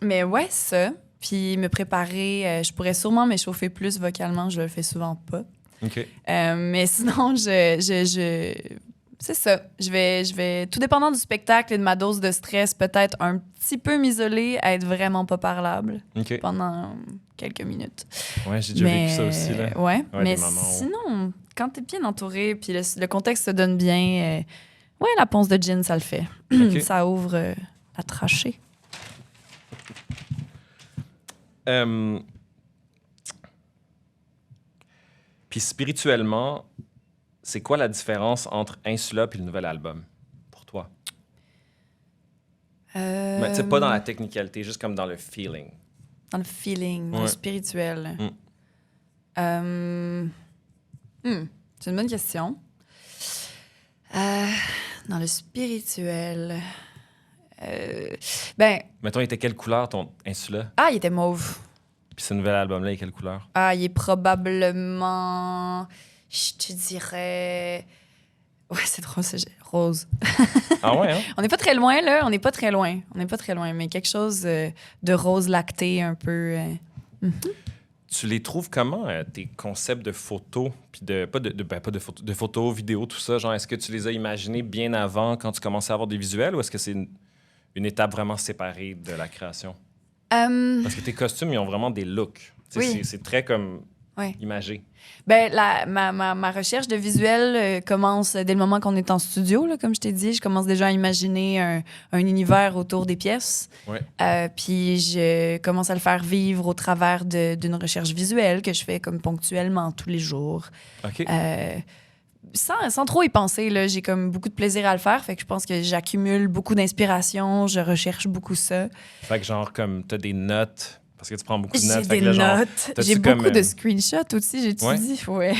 Mais ouais, ça. Puis me préparer, je pourrais sûrement m'échauffer plus vocalement, je le fais souvent pas. OK. Mais sinon, c'est ça. Je vais, tout dépendant du spectacle et de ma dose de stress, peut-être un petit peu m'isoler, être vraiment pas parlable OK. pendant quelques minutes. Ouais, j'ai déjà vécu ça aussi, là. Ouais, Ouais, mais des moments où- sinon, quand t'es bien entouré, puis le contexte se donne bien, ouais, la ponce de gin, ça le fait. OK. Ça ouvre la trachée. Puis spirituellement, c'est quoi la différence entre Insula et le nouvel album, pour toi? Mais tu sais, pas dans la technicalité, juste comme dans le feeling. Dans le feeling, dans le Ouais. spirituel. C'est une bonne question. Dans le spirituel... ben, Mettons, il était quelle couleur ton Insula? il était mauve. Puis ce nouvel album-là, il est quelle couleur? Il est probablement... Je te dirais... Ouais, c'est drôle, c'est rose. Ah ouais, hein? On n'est pas très loin, là. On n'est pas très loin. Mais quelque chose de rose lacté un peu... Tu les trouves comment, tes concepts de photos, puis pas de photos, de photos, vidéos, tout ça? Genre, est-ce que tu les as imaginés bien avant, quand tu commençais à avoir des visuels, ou est-ce que c'est une étape vraiment séparée de la création? Parce que tes costumes, ils ont vraiment des looks. Tu sais, Oui. c'est très comme Ouais. imagé. Ben, ma recherche de visuel commence dès le moment qu'on est en studio, là, comme je t'ai dit. Je commence déjà à imaginer un univers autour des pièces. Ouais. Puis je commence à le faire vivre au travers d'une recherche visuelle que je fais comme ponctuellement tous les jours. OK. Sans trop y penser, là, j'ai comme beaucoup de plaisir à le faire. Fait que je pense que j'accumule beaucoup d'inspiration, je recherche beaucoup ça. Fait que genre, comme, t'as des notes, parce que tu prends beaucoup de J'ai notes. des fait que là, genre, notes. t'as-tu J'ai comme, beaucoup de screenshots aussi, j'étudie. Ouais.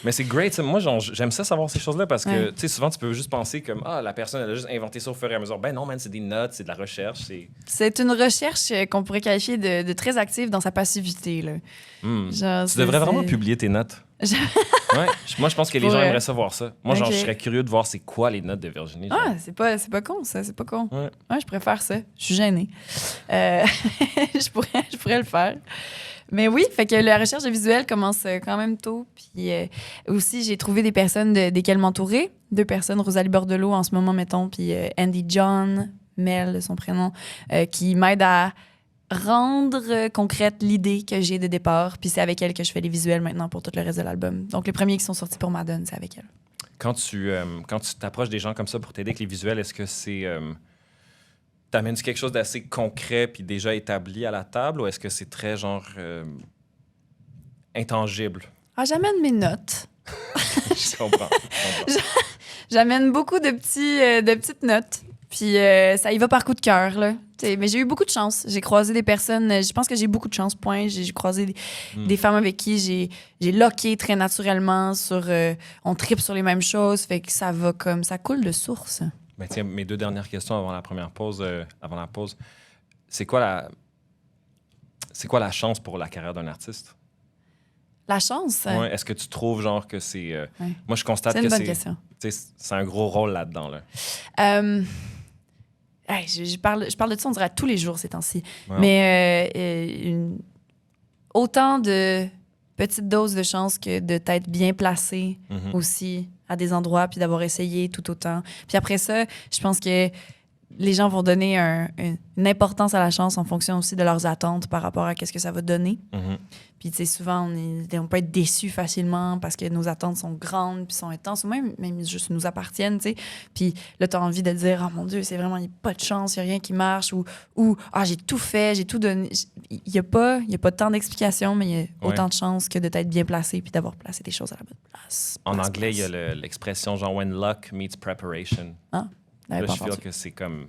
Mais c'est great. ça. Moi, genre, j'aime ça savoir ces choses-là parce que, Ouais. tu sais, souvent, tu peux juste penser comme, la personne, elle a juste inventé ça au fur et à mesure. Ben non, man, c'est des notes, c'est de la recherche. C'est une recherche qu'on pourrait qualifier de très active dans sa passivité. Là. Genre, Tu devrais vraiment publier tes notes. Ouais. Moi, je pense que les gens Ouais. aimeraient savoir ça. Moi, genre, Ok. je serais curieux de voir c'est quoi les notes de Virginie. genre. C'est pas con, ça. C'est pas con. Ouais. Je préfère ça. Je suis gênée. Je pourrais le faire. Mais oui, fait que la recherche de visuel commence quand même tôt. Puis aussi, j'ai trouvé des personnes desquelles m'entourer. 2 personnes, Rosalie Bordelot en ce moment, mettons, puis Andy John, Mel, son prénom, qui m'aident à rendre concrète l'idée que j'ai de départ. Puis c'est avec elle que je fais les visuels maintenant pour tout le reste de l'album. Donc les premiers qui sont sortis pour Madone, c'est avec elle. Quand tu t'approches des gens comme ça pour t'aider avec les visuels, est-ce que c'est... T'amènes-tu quelque chose d'assez concret puis déjà établi à la table ou est-ce que c'est très, genre, intangible? J'amène mes notes. Je comprends. J'amène beaucoup de petites notes. Puis ça y va par coup de cœur, là. Mais j'ai eu beaucoup de chance. J'ai croisé des personnes... Je pense que j'ai beaucoup de chance, point. J'ai croisé des femmes avec qui j'ai locké très naturellement sur... on tripe sur les mêmes choses, fait que ça va comme... Ça coule de source. Ben, tiens, mes 2 dernières questions avant la première pause. Avant la pause. C'est quoi la chance pour la carrière d'un artiste? La chance? Ouais, est-ce que tu trouves genre que c'est... Ouais. Moi, je constate C'est que une bonne question. c'est un gros rôle là-dedans. Là. Je parle de ça, on dirait tous les jours ces temps-ci. Wow. Mais autant de petites doses de chance que de t'être bien placé aussi à des endroits, puis d'avoir essayé tout autant. Puis après ça, je pense que les gens vont donner une importance à la chance en fonction aussi de leurs attentes par rapport à qu'est-ce que ça va donner. Puis, tu sais, souvent, on peut être déçus facilement parce que nos attentes sont grandes puis sont intenses ou même juste nous appartiennent, tu sais. Puis là, tu as envie de dire « Oh mon Dieu, c'est vraiment, il n'y a pas de chance, il n'y a rien qui marche » ou « Ah, j'ai tout fait, j'ai tout donné. » Il n'y a pas tant d'explications, mais il y a autant de chances que de t'être bien placé puis d'avoir placé tes choses à la bonne place. En anglais, il y a l'expression genre « when luck meets preparation ». Ah, là, je feel que c'est comme...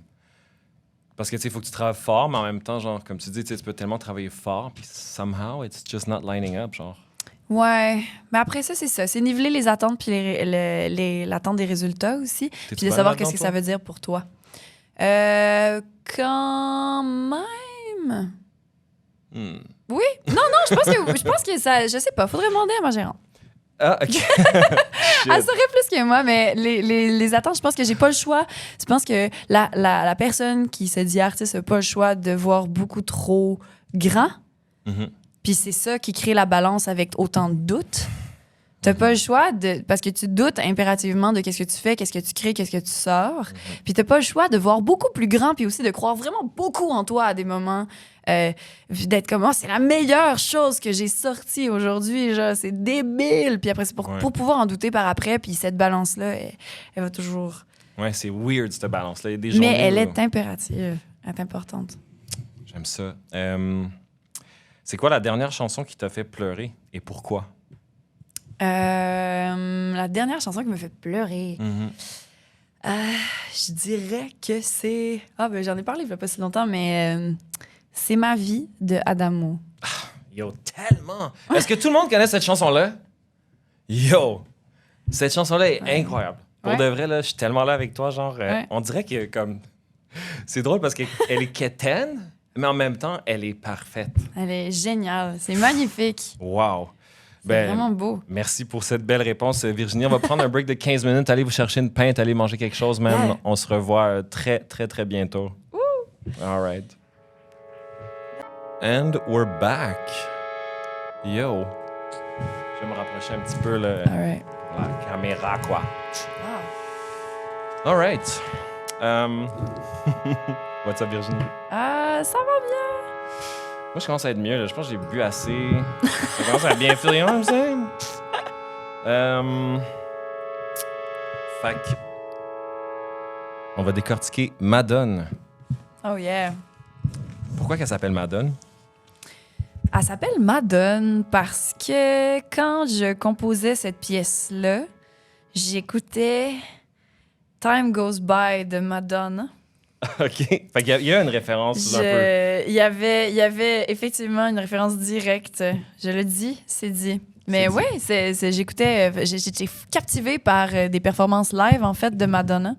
Parce que, tu sais, il faut que tu travailles fort, mais en même temps, genre, comme tu dis, tu peux tellement travailler fort, puis somehow, it's just not lining up, genre. Ouais, mais après ça, c'est ça. C'est niveler les attentes puis l'attente des résultats aussi. Puis de savoir qu'est-ce que ça veut dire pour toi. Quand même... Oui? Non, je pense que ça... Je sais pas, faudrait demander à ma gérante. Ah, OK. Elle saurait plus que moi, mais les attentes, je pense que j'ai pas le choix. Je pense que la personne qui se dit artiste n'a pas le choix de voir beaucoup trop grand. Puis c'est ça qui crée la balance avec autant de doutes. T'as pas le choix parce que tu doutes impérativement de qu'est-ce que tu fais, qu'est-ce que tu crées, qu'est-ce que tu sors. Puis t'as pas le choix de voir beaucoup plus grand, puis aussi de croire vraiment beaucoup en toi à des moments. D'être comme, oh, c'est la meilleure chose que j'ai sortie aujourd'hui, genre, c'est débile. Puis après, c'est pour pouvoir en douter par après, puis cette balance-là, elle va toujours... Ouais, c'est weird, cette balance-là. Il y a des journées mais elle est impérative, elle est importante. J'aime ça. C'est quoi la dernière chanson qui t'a fait pleurer et pourquoi? La dernière chanson qui me fait pleurer... je dirais que c'est... j'en ai parlé il y a pas si longtemps, mais... C'est ma vie de Adamo. Yo, tellement! Est-ce que tout le monde connaît cette chanson-là? Yo! Cette chanson-là est incroyable. Pour de vrai, là, je suis tellement là avec toi, genre... on dirait que, comme... C'est drôle parce qu'elle est quétaine, mais en même temps, elle est parfaite. Elle est géniale. C'est magnifique. Wow! C'est vraiment beau. Merci pour cette belle réponse, Virginie. On va prendre un break de 15 minutes, aller vous chercher une pinte, aller manger quelque chose même. Yeah. On se revoit très, très, très bientôt. All right. And we're back. Yo. Je vais me rapprocher un petit peu la caméra, quoi. All right. What's up, Virginie? Ça va bien. Moi, je commence à être mieux. Là. Je pense que j'ai bu assez. Ça commence à bien filer, hein, tu sais. Fait que... On va décortiquer Madone. Oh yeah. Pourquoi qu'elle s'appelle Madone? Elle s'appelle Madone parce que quand je composais cette pièce-là, j'écoutais Time Goes By de Madonna. OK. Fait qu'il y a une référence un peu. Il y avait effectivement une référence directe. Je le dis, c'est dit. Mais oui, j'écoutais, j'étais captivée par des performances live, en fait, de Madonna.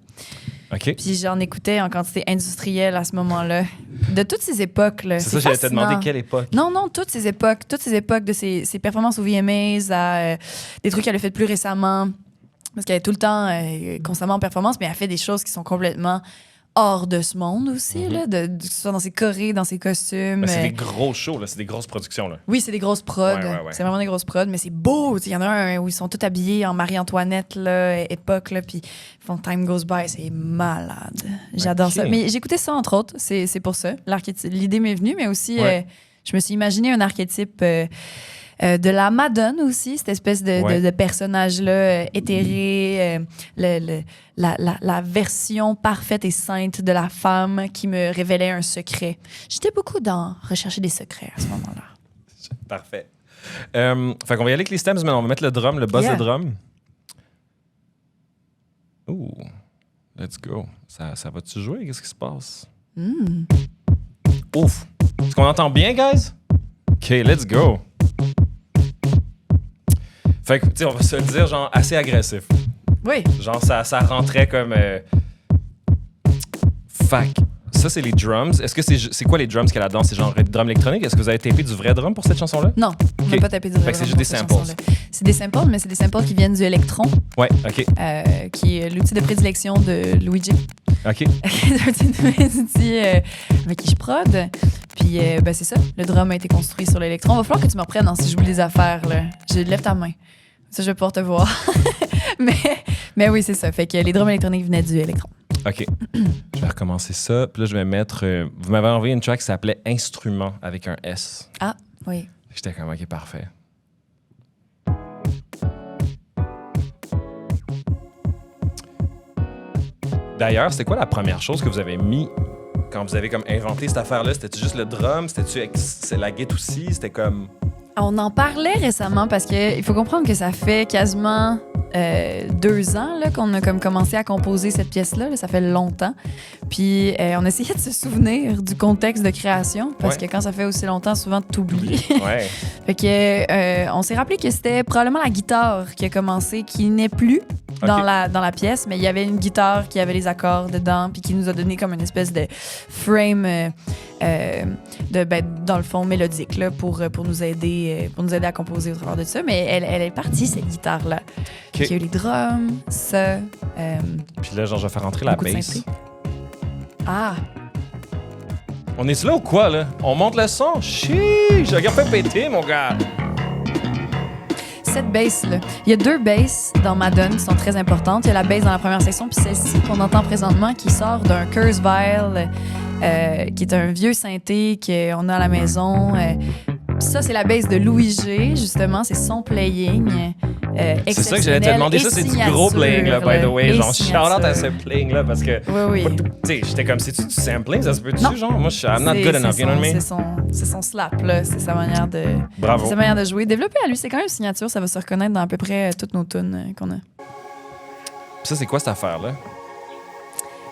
OK. Puis j'en écoutais en quantité industrielle à ce moment-là. De toutes ces époques-là. C'est ça, j'allais te demander quelle époque. Non, toutes ces époques de ses performances au VMAs, à des trucs qu'elle a fait plus récemment. Parce qu'elle est tout le temps constamment en performance, mais elle fait des choses qui sont complètement hors de ce monde aussi, là, que ce soit dans ses chorés, dans ses costumes. Ben, c'est des gros shows, là, c'est des grosses productions. Là. Oui, c'est des grosses prods. Ouais. C'est vraiment des grosses prods, mais c'est beau. Il y en a un où ils sont tous habillés en Marie-Antoinette, là, époque, là, puis ils font Time Goes By. C'est malade. J'adore ça. Mais j'écoutais ça, entre autres. C'est pour ça. L'idée m'est venue, mais aussi, je me suis imaginé un archétype... de la Madone aussi, cette espèce de personnage-là éthéré, la version parfaite et sainte de la femme qui me révélait un secret. J'étais beaucoup dans rechercher des secrets à ce moment-là. Parfait. Fait qu'on va y aller avec les stems, mais on va mettre le drum, le buzz de drum. Ouh. Let's go. Ça va-tu jouer? Qu'est-ce qui se passe? Mm. Ouf! Est-ce qu'on entend bien, guys? OK, let's go. Fait que, tu sais, on va se le dire, genre, assez agressif. Oui. Genre, ça rentrait comme... Fac. Ça, c'est les drums. Est-ce que c'est quoi les drums qu'il y a là-dedans? C'est genre drum électronique? Est-ce que vous avez tapé du vrai drum pour cette chanson-là? Non, on n'a pas tapé du vrai. Fait que c'est juste des samples. C'est des samples, mais c'est des samples qui viennent du Electron, Ouais, OK. qui est l'outil de prédilection de Luigi. OK. C'est un outil avec qui je prod. Puis, ben, c'est ça. Le drum a été construit sur l'Electron. Il va falloir que tu me reprennes si je joue des affaires. Là. Lève ta main. Ça, je vais pouvoir te voir. mais oui, c'est ça. Fait que les drums électroniques venaient du Electron. OK. Je vais recommencer ça. Puis là, je vais mettre... vous m'avez envoyé une track qui s'appelait « Instrument » avec un S. Ah, oui. J'étais comme « OK, parfait ». D'ailleurs, c'était quoi la première chose que vous avez mis quand vous avez comme inventé cette affaire-là? C'était-tu juste le drum? C'était la guitare aussi? C'était comme... On en parlait récemment parce qu'il faut comprendre que ça fait quasiment 2 ans là, qu'on a comme commencé à composer cette pièce-là. Là, ça fait longtemps. Puis on essayait de se souvenir du contexte de création parce que quand ça fait aussi longtemps, souvent t'oublies. Ouais. Fait que on s'est rappelé que c'était probablement la guitare qui a commencé, qui n'est plus dans la pièce, mais il y avait une guitare qui avait les accords dedans puis qui nous a donné comme une espèce de frame dans le fond mélodique là, pour nous aider à composer au travers de ça. Mais elle est partie, cette guitare-là. Okay. Il y a eu les drums, ça. Puis là, genre, je vais faire rentrer la bass. Ah! On est là ou quoi, là? On monte le son? Chiii! J'ai regardé péter, mon gars! Cette bass-là. Il y a 2 basses dans Madone qui sont très importantes. Il y a la bass dans la première section, puis celle-ci qu'on entend présentement qui sort d'un Kurzweil, qui est un vieux synthé qu'on a à la maison. Ça, c'est la bass de Louis G, justement. C'est son playing. C'est ça que j'allais te demander. Ça, c'est du gros playing, là, by the way. Genre, shout-out à ce playing-là, parce que... Oui. Tu sais, j'étais comme, c'est-tu du sampling? Ça se peut-tu, genre? Moi, I'm not good enough, you know what I mean? C'est son slap, là. C'est sa manière de... Bravo. C'est sa manière de jouer. Développer à lui, c'est quand même une signature. Ça va se reconnaître dans à peu près toutes nos tunes qu'on a. Ça, c'est quoi cette affaire-là?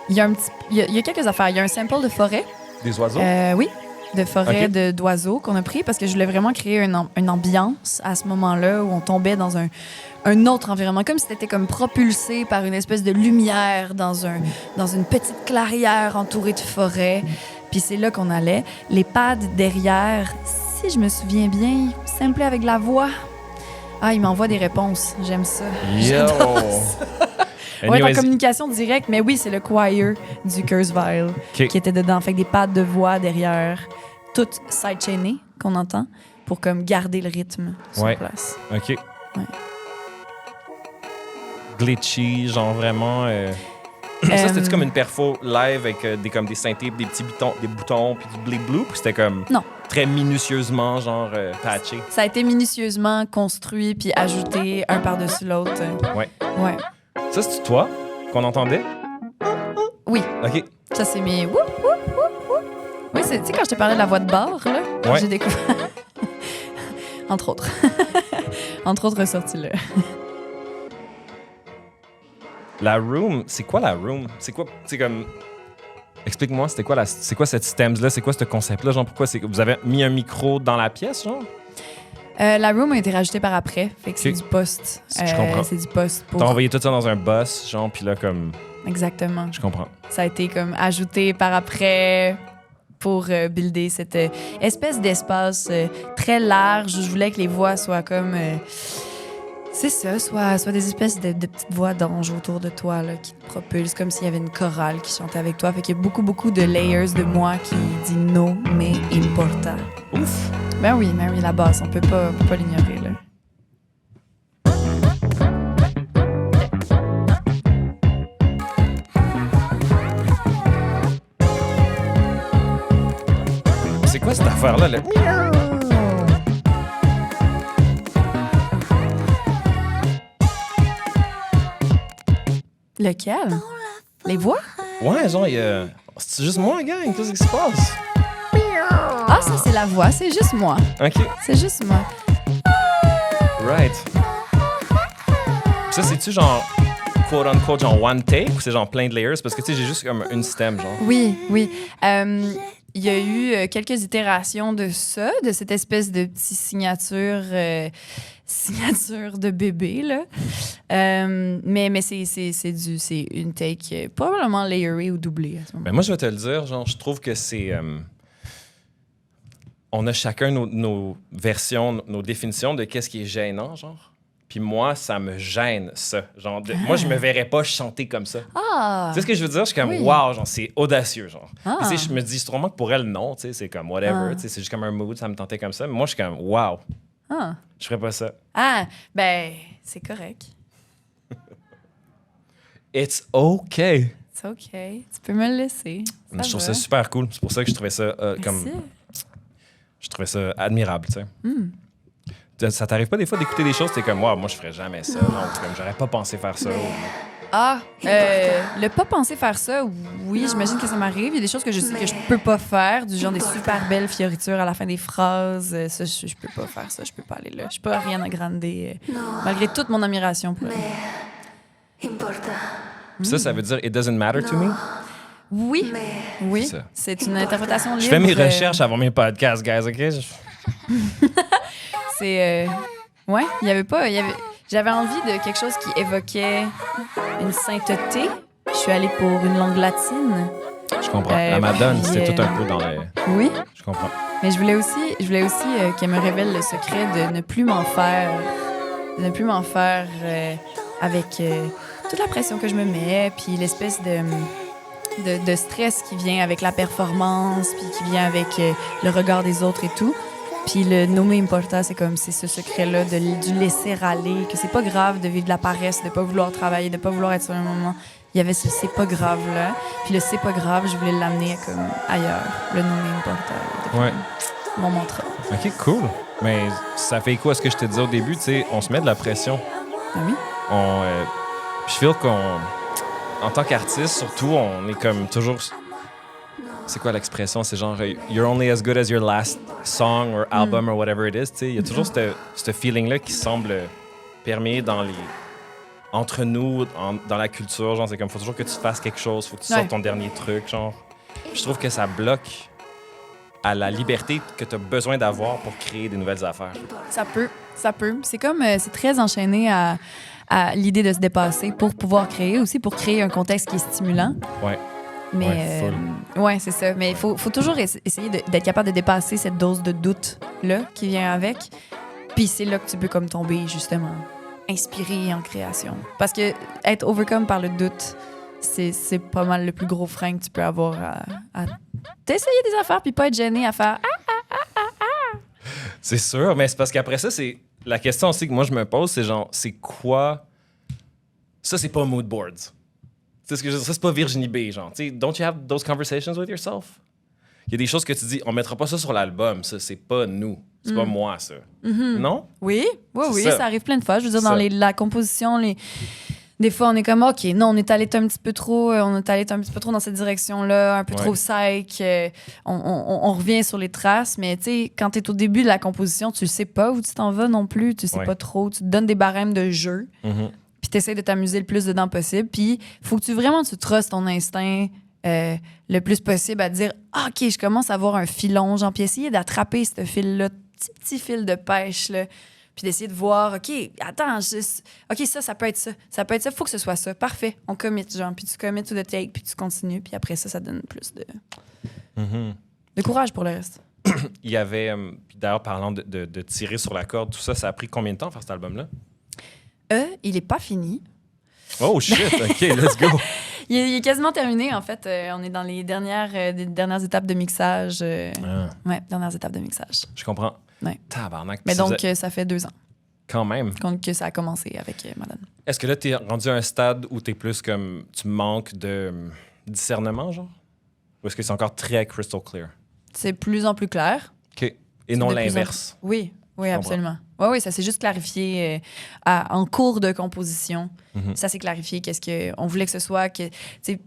Il y a quelques affaires. Il y a un sample de forêt. Des oiseaux? Oui. De forêt d'oiseaux qu'on a pris parce que je voulais vraiment créer une ambiance à ce moment-là où on tombait dans un autre environnement, comme si c'était comme propulsé par une espèce de lumière dans une petite clairière entourée de forêt. Puis c'est là qu'on allait. Les pads derrière, si je me souviens bien, samplés avec de la voix. Ah, il m'envoie des réponses. J'aime ça. Yo! On est en communication directe, mais oui, c'est le choir du Kurzweil qui était dedans. Fait que des pads de voix derrière, toutes side-chainées qu'on entend pour comme garder le rythme sur place. OK. Ouais. Glitchy, genre vraiment... Ça, c'était comme une perfo live avec des synthés, des petits boutons, puis du bleed blue, puis c'était comme... Non. Très minutieusement, genre patché. Ça a été minutieusement construit puis ajouté un par-dessus l'autre. Ouais. Ça, c'est toi qu'on entendait? Oui. OK. Ça, c'est mes... Oui, tu sais, quand je te parlais de la voix de bar, là, j'ai découvert... Entre autres. Entre autres ressorties là. La room, c'est quoi la room? C'est quoi, c'est comme... Explique-moi, c'est quoi cette stems-là? C'est quoi ce concept-là? Genre, pourquoi vous avez mis un micro dans la pièce, genre? La room a été rajoutée par après, fait que c'est du post. Je comprends. C'est du post pour... T'as envoyé tout ça dans un bus, genre, puis là, comme... Exactement. Je comprends. Ça a été comme ajouté par après pour builder cette espèce d'espace très large où je voulais que les voix soient comme... c'est ça, soit des espèces de petites voix d'anges autour de toi là, qui te propulsent comme s'il y avait une chorale qui chantait avec toi. Fait qu'il y a beaucoup, beaucoup de layers de moi qui dit no, mais importa. Ouf! Ben oui, la basse, on peut pas l'ignorer, là. C'est quoi cette affaire-là, là? Lequel? Les voix? Ouais, genre, c'est juste moi, gang. Qu'est-ce qui se passe? Ah, ça, c'est la voix. C'est juste moi. OK. C'est juste moi. Right. Ça, c'est-tu genre quote-unquote, genre one take ou c'est genre plein de layers? Parce que, tu sais, j'ai juste comme une stem, genre. Oui. Il y a eu quelques itérations de ça, de cette espèce de petite signature de bébé, là. Mais c'est une take probablement layerée ou doublée à ce moment. Ben moi, je vais te le dire, genre, je trouve que c'est... on a chacun nos versions, nos définitions de qu'est-ce qui est gênant, genre. Puis moi, ça me gêne, ça. Genre, moi, je me verrais pas chanter comme ça. Ah! Tu sais ce que je veux dire? Je suis comme, Oui. wow, genre, c'est audacieux, genre. Ah. Puis, tu sais, je me dis sûrement que pour elle, non, tu sais, c'est comme whatever, tu sais, c'est juste comme un mood, ça me tentait comme ça. Mais moi, je suis comme, wow, Ah! je ferais pas ça. Ah! Ben, c'est correct. It's okay. C'est OK. Tu peux me le laisser. Je trouve ça super cool. C'est pour ça que je trouvais ça comme. Merci. Je trouvais ça admirable, tu sais. Ça t'arrive pas des fois d'écouter des choses, t'es comme, wow, moi, je ferais jamais ça. Non, comme, j'aurais pas pensé faire ça. Le pas penser faire ça, oui, j'imagine que ça m'arrive. Il y a des choses que je sais que je peux pas faire, du genre des super belles fioritures à la fin des phrases. Ça, je peux pas faire ça, je peux pas aller là. Je suis pas Ariana Grande, malgré toute mon admiration pour elle. Puis ça veut dire, it doesn't matter to me? Oui, Ça. c'est une interprétation libre. Je fais mes recherches avant mes podcasts, guys, OK? C'est... ouais, j'avais envie de quelque chose qui évoquait une sainteté. Je suis allée pour une langue latine. Je comprends. La Madone, puis, c'était tout un peu dans les... Oui, Je comprends. mais je voulais aussi qu'elle me révèle le secret de ne plus m'en faire, avec toute la pression que je me mets, puis l'espèce de stress qui vient avec la performance, puis qui vient avec le regard des autres et tout. Puis le no me importa, c'est ce secret-là du laisser aller, que c'est pas grave de vivre de la paresse, de pas vouloir travailler, de pas vouloir être sur un moment. Il y avait ce c'est pas grave-là. Puis le c'est pas grave, je voulais l'amener comme ailleurs. Le no me importa. Ouais. Mon mantra. OK, cool. Mais ça fait quoi ce que je te disais au début, tu sais, on se met de la pression. Ah oui? Je feel en tant qu'artiste, surtout, on est comme toujours... C'est quoi l'expression? C'est genre you're only as good as your last song or album or whatever it is. Tu sais, il y a toujours ce feeling-là qui semble perméer entre nous, dans la culture. Genre, c'est comme, faut toujours que tu fasses quelque chose, faut que tu sortes ton dernier truc. Genre, je trouve que ça bloque à la liberté que tu as besoin d'avoir pour créer des nouvelles affaires. Ça peut. C'est comme, c'est très enchaîné à l'idée de se dépasser pour pouvoir créer aussi, pour créer un contexte qui est stimulant. Ouais. Mais ouais, c'est ça. Mais il faut toujours essayer d'être capable de dépasser cette dose de doute-là qui vient avec. Puis c'est là que tu peux comme tomber, justement, inspiré en création. Parce que être overcome par le doute, c'est pas mal le plus gros frein que tu peux avoir à t'essayer des affaires puis pas être gêné à faire C'est sûr, mais c'est parce qu'après ça, c'est la question aussi que moi je me pose, c'est genre, c'est quoi... Ça, c'est pas mood boards. Tu sais ce que je veux dire? Ça, c'est pas Virginie B, genre. Tu sais, don't you have those conversations with yourself? Il y a des choses que tu dis, on mettra pas ça sur l'album, ça, c'est pas nous. C'est pas moi, ça. Non? Oui, ça. ça arrive plein de fois. Je veux dire, dans la composition, des fois, on est comme, OK, non, on est allé un petit peu trop dans cette direction-là, un peu trop psych. On revient sur les traces, mais tu sais, quand t'es au début de la composition, tu sais pas où tu t'en vas non plus, tu sais pas trop. Tu te donnes des barèmes de jeu, puis t'essaies de t'amuser le plus dedans possible, puis faut que tu trustes ton instinct le plus possible à dire, OK, je commence à avoir un filon, genre, puis essayer d'attraper ce fil-là, petit fil de pêche, là. Puis d'essayer de voir, OK, attends, OK, ça peut être ça. Ça peut être ça, il faut que ce soit ça. Parfait, on commit, genre. Puis tu commit to the take, puis tu continues. Puis après ça donne plus de courage pour le reste. Il y avait, d'ailleurs, parlant de tirer sur la corde, tout ça, ça a pris combien de temps à faire cet album-là? Il est pas fini. Oh shit, OK, let's go. Il est quasiment terminé, en fait. On est dans les dernières étapes de mixage. Ouais, dernières étapes de mixage. Je comprends. Ouais. Tabarnak. Mais donc, ça fait 2 ans. Quand même. Que ça a commencé avec Madone. Est-ce que là, t'es rendu à un stade où t'es plus comme... Tu manques de discernement, genre? Ou est-ce que c'est encore très crystal clear? C'est plus en plus clair. OK. Et non l'inverse. Oui, absolument. Oui, ça s'est juste clarifié en cours de composition. Mhm. Ça s'est clarifié. Qu'est-ce qu'on voulait que ce soit.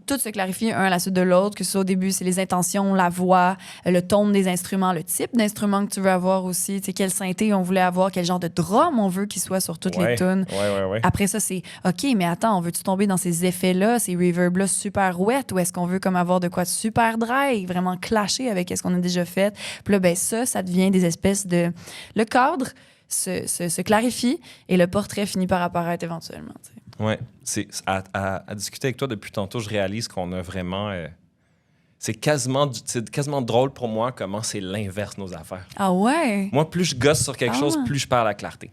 Tout se clarifie un à la suite de l'autre. Que ce soit au début, c'est les intentions, la voix, le ton des instruments, le type d'instrument que tu veux avoir aussi. Quel synthé on voulait avoir, quel genre de drum on veut qu'il soit sur toutes les tunes. Ouais. Après ça, c'est OK, mais attends, on veut-tu tomber dans ces effets-là, ces reverbs-là super wet, ou est-ce qu'on veut comme avoir de quoi de super dry, vraiment clasher avec ce qu'on a déjà fait? Puis là, ben ça devient des espèces de... Le cadre se clarifie et le portrait finit par apparaître éventuellement. Oui. À discuter avec toi depuis tantôt, je réalise qu'on a vraiment... c'est quasiment drôle pour moi comment c'est l'inverse nos affaires. Ah ouais? Moi, plus je gosse sur quelque chose, plus je perds la clarté.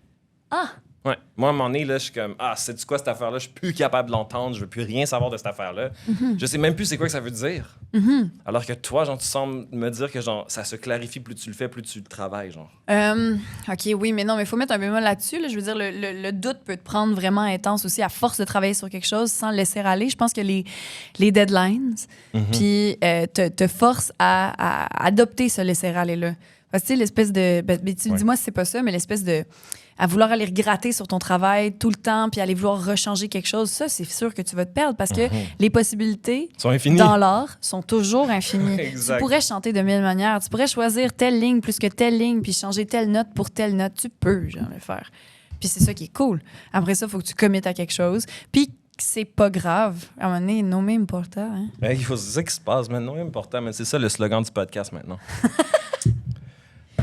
Ah! Ouais. Moi, à un moment donné, là, je suis comme, c'est-tu quoi cette affaire-là? Je suis plus capable de l'entendre, je veux plus rien savoir de cette affaire-là. Mm-hmm. Je sais même plus c'est quoi que ça veut dire. Mm-hmm. Alors que toi, genre, tu sembles me dire que genre, ça se clarifie plus tu le fais, plus tu le travailles, genre. OK, oui, mais non, mais il faut mettre un bémol là-dessus. Là. Je veux dire, le doute peut te prendre vraiment intense aussi à force de travailler sur quelque chose sans le laisser aller. Je pense que les deadlines puis te forcent à adopter ce laisser-aller-là. Parce que, tu sais, l'espèce de... dis-moi si c'est pas ça, mais l'espèce de... à vouloir aller gratter sur ton travail tout le temps puis aller vouloir rechanger quelque chose, ça, c'est sûr que tu vas te perdre parce que les possibilités dans l'art sont toujours infinies. Tu pourrais chanter de mille manières. Tu pourrais choisir telle ligne plus que telle ligne puis changer telle note pour telle note. Tu peux, genre, le faire. Puis c'est ça qui est cool. Après ça, il faut que tu commettes à quelque chose. Puis c'est pas grave. À un moment donné, non même important. Hein? Il faut c'est ça qui se passe, man. Non même important, mais c'est ça le slogan du podcast maintenant.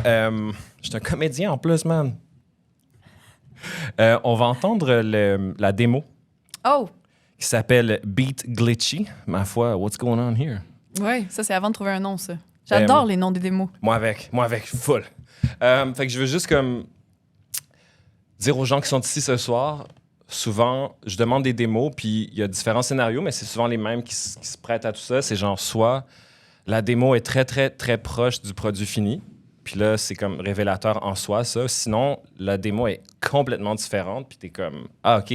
Je suis un comédien en plus, man. On va entendre la démo qui s'appelle Beat Glitchy. Ma foi, what's going on here? Oui, ça, c'est avant de trouver un nom, ça. J'adore les noms des démos. Moi avec, full. Fait que je veux juste comme dire aux gens qui sont ici ce soir, souvent, je demande des démos, puis il y a différents scénarios, mais c'est souvent les mêmes qui se prêtent à tout ça. C'est genre, soit la démo est très, très, très proche du produit fini, puis là, c'est comme révélateur en soi, ça. Sinon, la démo est complètement différente, puis t'es comme, OK.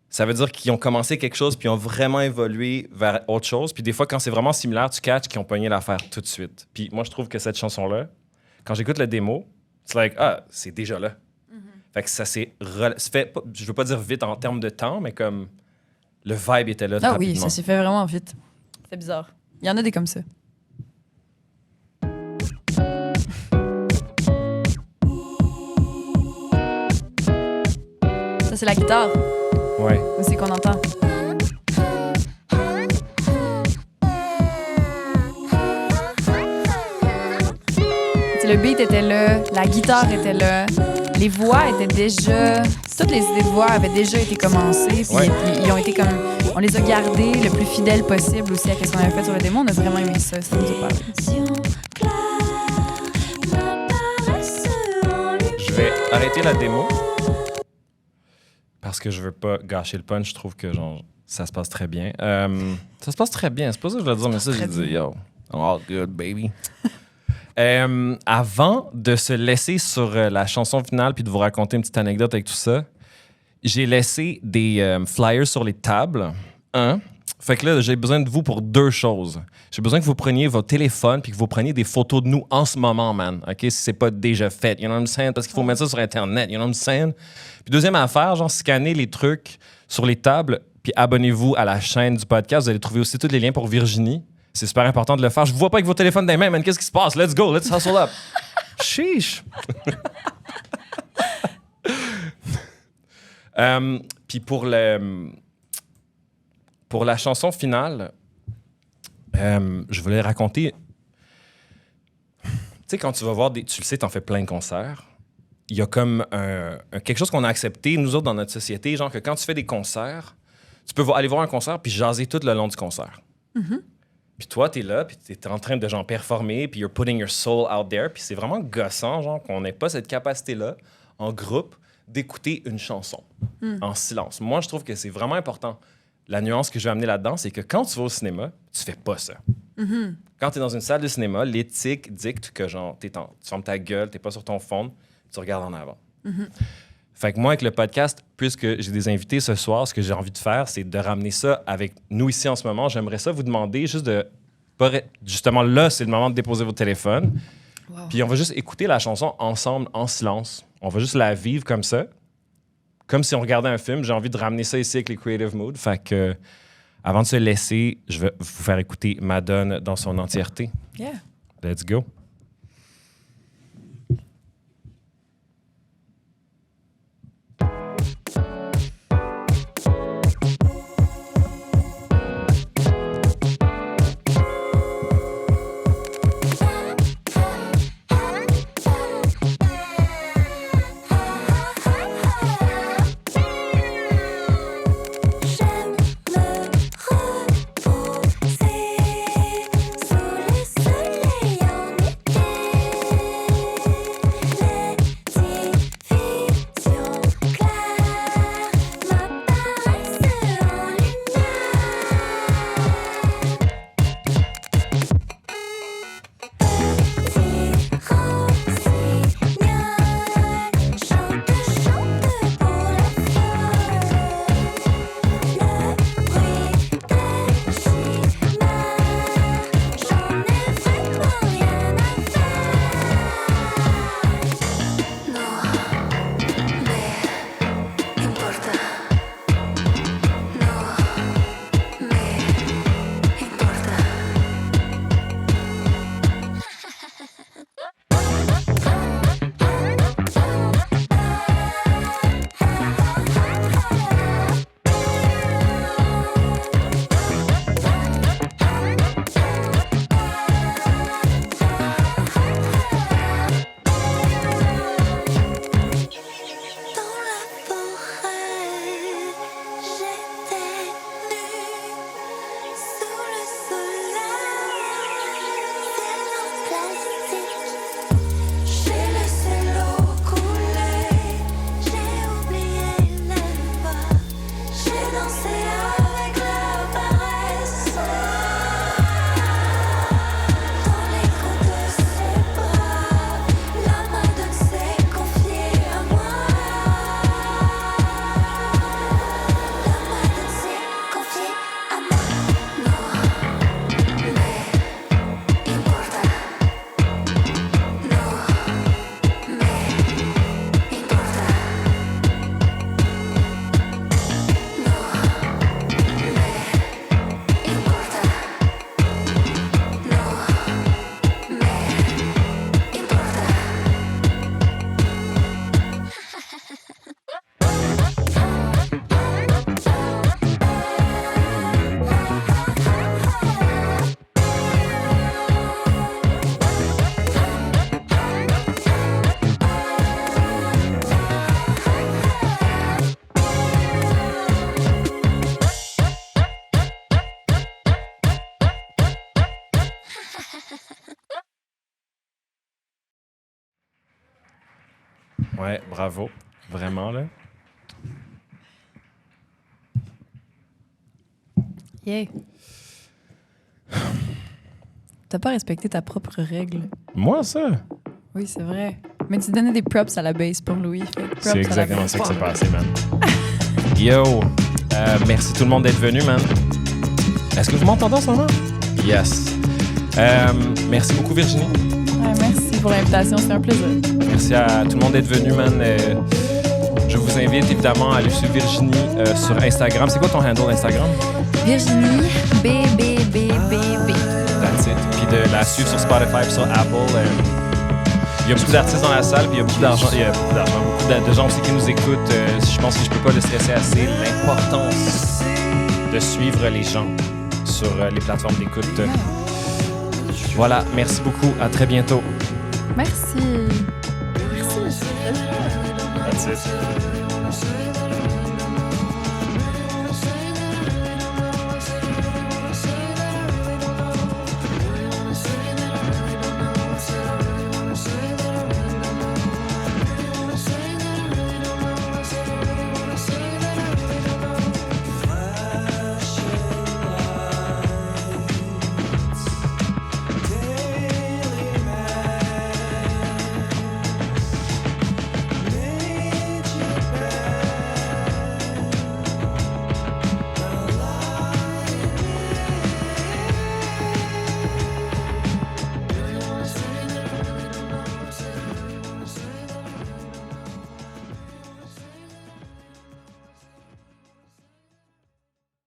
Ça veut dire qu'ils ont commencé quelque chose, puis ils ont vraiment évolué vers autre chose. Puis des fois, quand c'est vraiment similaire, tu catches qu'ils ont pogné l'affaire tout de suite. Puis moi, je trouve que cette chanson-là, quand j'écoute la démo, c'est like, c'est déjà là. Fait que ça s'est fait, je veux pas dire vite en termes de temps, mais comme le vibe était là rapidement. Oui, ça s'est fait vraiment vite. C'est bizarre. Il y en a des comme ça. Ça, c'est la guitare. Ouais. C'est qu'on entend. Le beat était là, la guitare était là, les voix étaient déjà... Toutes les idées de voix avaient déjà été commencées, puis ils ont été comme... On les a gardées le plus fidèle possible aussi à ce qu'on avait fait sur le démo. On a vraiment aimé ça, ça nous a parlé. Je vais arrêter la démo parce que je veux pas gâcher le punch. Je trouve que genre ça se passe très bien. Ça se passe très bien. C'est pas ça que je voulais dire, mais ça, j'ai dit, yo, I'm all good, baby. Avant de se laisser sur la chanson finale puis de vous raconter une petite anecdote avec tout ça, j'ai laissé des flyers sur les tables. Fait que là, j'ai besoin de vous pour deux choses. J'ai besoin que vous preniez votre téléphone puis que vous preniez des photos de nous en ce moment, man. OK? Si c'est pas déjà fait, you know what I'm saying? Parce qu'il faut mettre ça sur Internet, you know what I'm saying? Puis deuxième affaire, genre, scannez les trucs sur les tables puis abonnez-vous à la chaîne du podcast. Vous allez trouver aussi tous les liens pour Virginie. C'est super important de le faire. Je vous vois pas avec vos téléphones dans les mains, man. Qu'est-ce qui se passe? Let's go, let's hustle up. Chiche! Puis pour la chanson finale, je voulais raconter... Tu sais, quand tu vas voir tu le sais, t'en fais plein de concerts. Il y a comme quelque chose qu'on a accepté, nous autres, dans notre société, genre que quand tu fais des concerts, tu peux aller voir un concert puis jaser tout le long du concert. Mm-hmm. Puis toi, t'es là, puis t'es en train de genre performer, puis you're putting your soul out there, puis c'est vraiment gossant, genre, qu'on n'ait pas cette capacité-là, en groupe, d'écouter une chanson en silence. Moi, je trouve que c'est vraiment important. La nuance que je vais amener là-dedans, c'est que quand tu vas au cinéma, tu fais pas ça. Mm-hmm. Quand t'es dans une salle de cinéma, l'éthique dicte que genre, tu fermes ta gueule, t'es pas sur ton fond, tu regardes en avant. Mm-hmm. Fait que moi, avec le podcast, puisque j'ai des invités ce soir, ce que j'ai envie de faire, c'est de ramener ça avec nous ici en ce moment. J'aimerais ça vous demander juste de... Justement, là, c'est le moment de déposer votre téléphone. Wow. Puis on va juste écouter la chanson ensemble, en silence. On va juste la vivre comme ça. Comme si on regardait un film. J'ai envie de ramener ça ici avec les Creative Mood. Fait que, avant de se laisser, je vais vous faire écouter Madone dans son entièreté. Yeah. Let's go. Ouais, bravo. Vraiment, là. Yeah. T'as pas respecté ta propre règle. Moi, ça? Oui, c'est vrai. Mais tu donnais des props à la base pour Louis. C'est exactement ça qui s'est passé, man. Yo! Merci tout le monde d'être venu, man. Est-ce que vous m'entendez en ce moment? Yes. Merci beaucoup, Virginie. Ouais, merci pour l'invitation, c'est un plaisir. Merci à tout le monde d'être venu, man. Je vous invite évidemment à aller suivre Virginie sur Instagram. C'est quoi ton handle Instagram? Virginie BBBBB. That's it. Puis de la suivre sur Spotify et sur Apple. Il y a beaucoup d'artistes dans la salle, puis il y a beaucoup d'argent. Il y a beaucoup de gens aussi qui nous écoutent. Je pense que je peux pas le stresser assez. L'importance de suivre les gens sur les plateformes d'écoute. Voilà, merci beaucoup. À très bientôt. Merci. Merci. That's it.